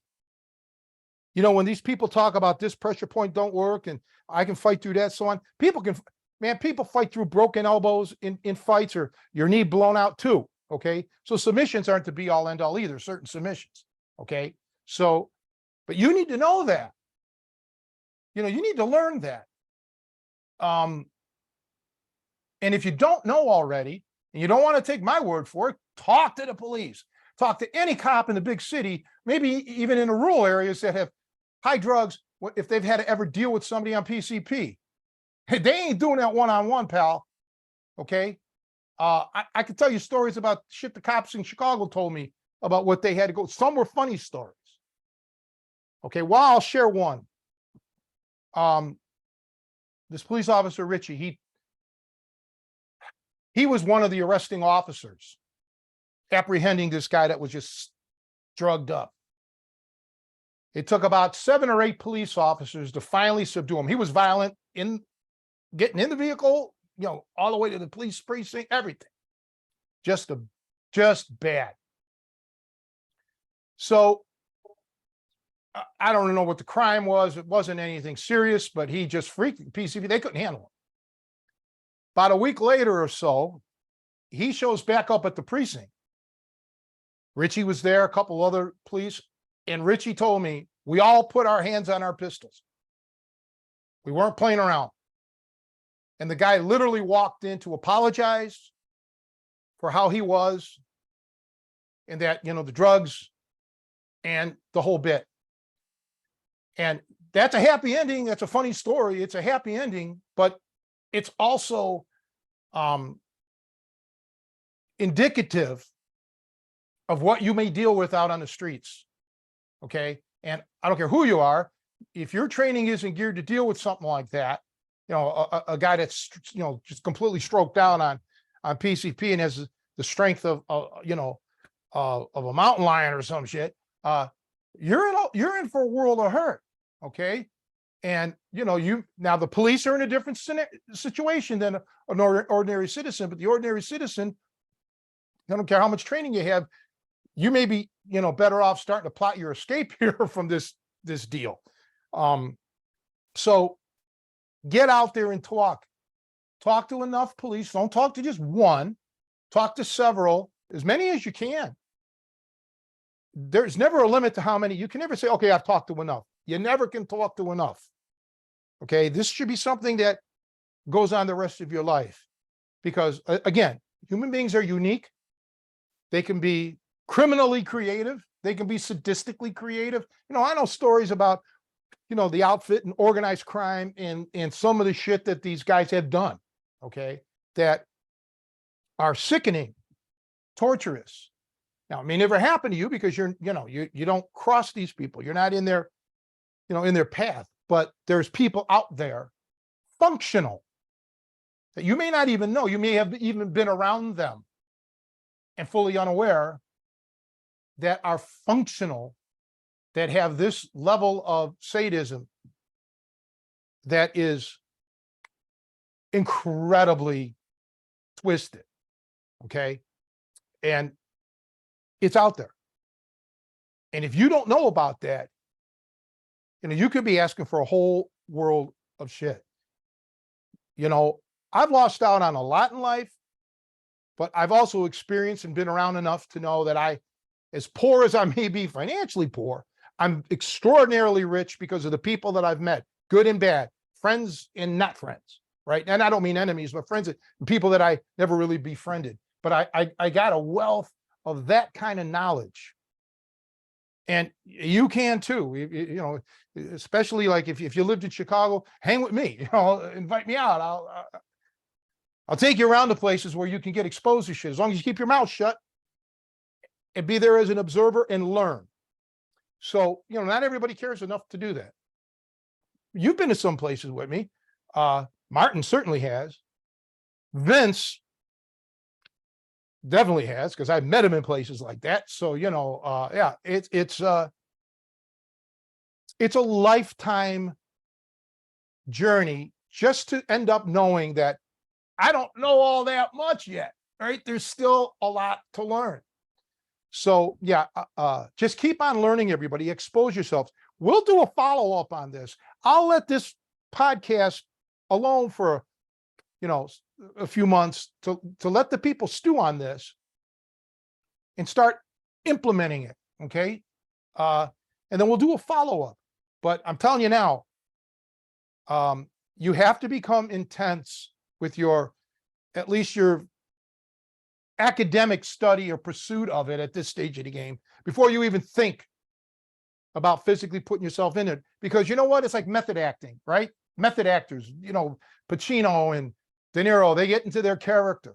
When these people talk about this pressure point don't work and I can fight through that, so on, people fight through broken elbows in fights or your knee blown out too. Okay. So submissions aren't the be all end all either, certain submissions. Okay. So, but you need to know that, you need to learn that. And if you don't know already, and you don't want to take my word for it, talk to the police, talk to any cop in the big city, maybe even in the rural areas that have high drugs, if they've had to ever deal with somebody on PCP. Hey, they ain't doing that one-on-one, pal. Okay. I could tell you stories about shit the cops in Chicago told me about what they had to go. Some were funny stories. Okay. Well, I'll share one. This police officer, Richie, he was one of the arresting officers apprehending this guy that was just drugged up. It took about 7 or 8 police officers to finally subdue him. He was violent in getting in the vehicle, all the way to the police precinct, everything. Just bad. So I don't know what the crime was. It wasn't anything serious, but he just freaked PCP. They couldn't handle him. About a week later or so, he shows back up at the precinct. Richie was there, a couple other police, and Richie told me, we all put our hands on our pistols. We weren't playing around. And the guy literally walked in to apologize for how he was and that, the drugs and the whole bit. And that's a happy ending. That's a funny story. It's a happy ending, but it's also indicative of what you may deal with out on the streets. Okay. And I don't care who you are. If your training isn't geared to deal with something like that, a guy that's, just completely stroked down on PCP and has the strength of a mountain lion or some shit, you're in for a world of hurt. Okay. And, now the police are in a different situation than an ordinary citizen, but the ordinary citizen, I don't care how much training you have, you may be, better off starting to plot your escape here from this deal. So get out there and talk to enough police. Don't talk to just one, talk to several, as many as you can. There's never a limit to how many. You can never say, okay, I've talked to enough. You never can talk to enough. Okay. This should be something that goes on the rest of your life, because again, human beings are unique. They can be criminally creative. They can be sadistically creative. I know stories about, the outfit and organized crime and some of the shit that these guys have done. Okay. That are sickening, torturous. Now, it may never happen to you because you don't cross these people. You're not in their, in their path, but there's people out there functional that you may not even know. You may have even been around them and fully unaware that are functional, that have this level of sadism that is incredibly twisted. Okay. And it's out there. And if you don't know about that, you could be asking for a whole world of shit. I've lost out on a lot in life, but I've also experienced and been around enough to know that as poor as I may be, financially poor, I'm extraordinarily rich because of the people that I've met, good and bad, friends and not friends. right? And I don't mean enemies, but friends, people that I never really befriended. But I got a wealth of that kind of knowledge. And you can too, you know, especially like if you lived in Chicago, hang with me, you know, invite me out. I'll take you around to places where you can get exposed to shit, as long as you keep your mouth shut and be there as an observer and learn. So, you know, not everybody cares enough to do that. You've been to some places with me. Martin certainly has. Vince definitely has, because I've met him in places like that. So, you know, yeah, it's a lifetime journey just to end up knowing that I don't know all that much yet, right? There's still a lot to learn. So yeah, just keep on learning, everybody. Expose yourselves. We'll do a follow-up on this. I'll let this podcast alone for, you know, a few months to let the people stew on this and start implementing it. Okay. And then we'll do a follow-up. But I'm telling you now, you have to become intense with at least your academic study or pursuit of it at this stage of the game before you even think about physically putting yourself in it. Because you know what? It's like method acting, right? Method actors, you know, Pacino and De Niro, they get into their character.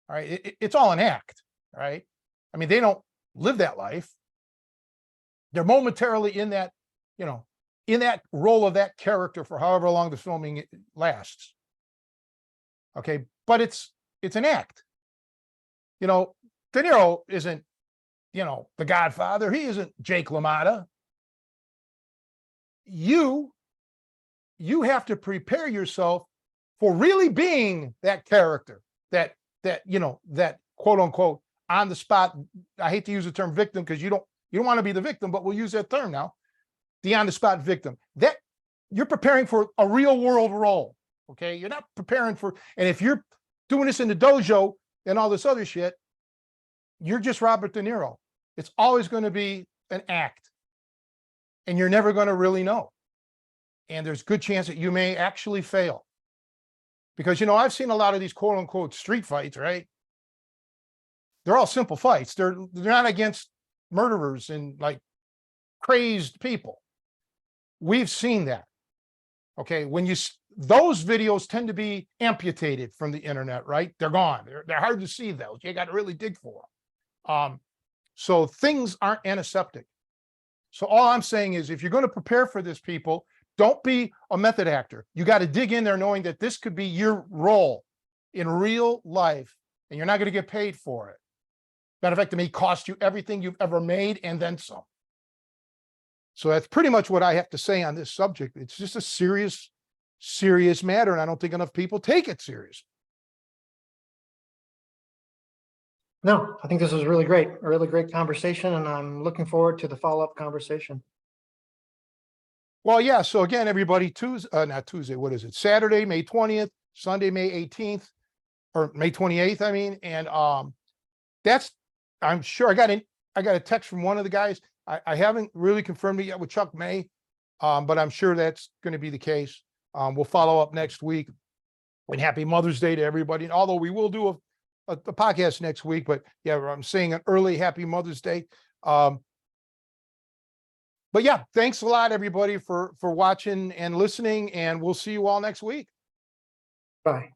All right. It's all an act, right? I mean, they don't live that life. They're momentarily in that, you know, in that role of that character for however long the filming lasts. Okay. But it's an act. You know, De Niro isn't, you know, the Godfather. He isn't Jake LaMotta. You have to prepare yourself for really being that character, that you know, that quote unquote on the spot. I hate to use the term victim because you don't want to be the victim, but we'll use that term now. The on the spot victim. That you're preparing for a real world role. Okay, you're not preparing for. And if you're doing this in the dojo and all this other shit, you're just Robert De Niro. It's always going to be an act, and you're never going to really know. And there's a good chance that you may actually fail. Because, you know, I've seen a lot of these quote unquote street fights, right? They're all simple fights. They're not against murderers and like crazed people. We've seen that. Okay. Those videos tend to be amputated from the internet, right? They're gone. They're hard to see those. You got to really dig for them. So things aren't antiseptic. So all I'm saying is, if you're going to prepare for this, people, don't be a method actor. You got to dig in there knowing that this could be your role in real life, and you're not going to get paid for it. Matter of fact, it may cost you everything you've ever made and then some. So that's pretty much what I have to say on this subject. It's just a serious, serious matter, and I don't think enough people take it serious. No, I think this was really great, a really great conversation, and I'm looking forward to the follow-up conversation. Well, yeah. So again, everybody, not Tuesday. What is it? Saturday, May 20th, Sunday, May 18th, or May 28th. I mean, and that's. I'm sure I got a text from one of the guys. I haven't really confirmed it yet with Chuck May, but I'm sure that's going to be the case. We'll follow up next week. And happy Mother's Day to everybody. And although we will do a podcast next week, but yeah, I'm saying an early happy Mother's Day. But yeah, thanks a lot, everybody, for watching and listening, and we'll see you all next week. Bye.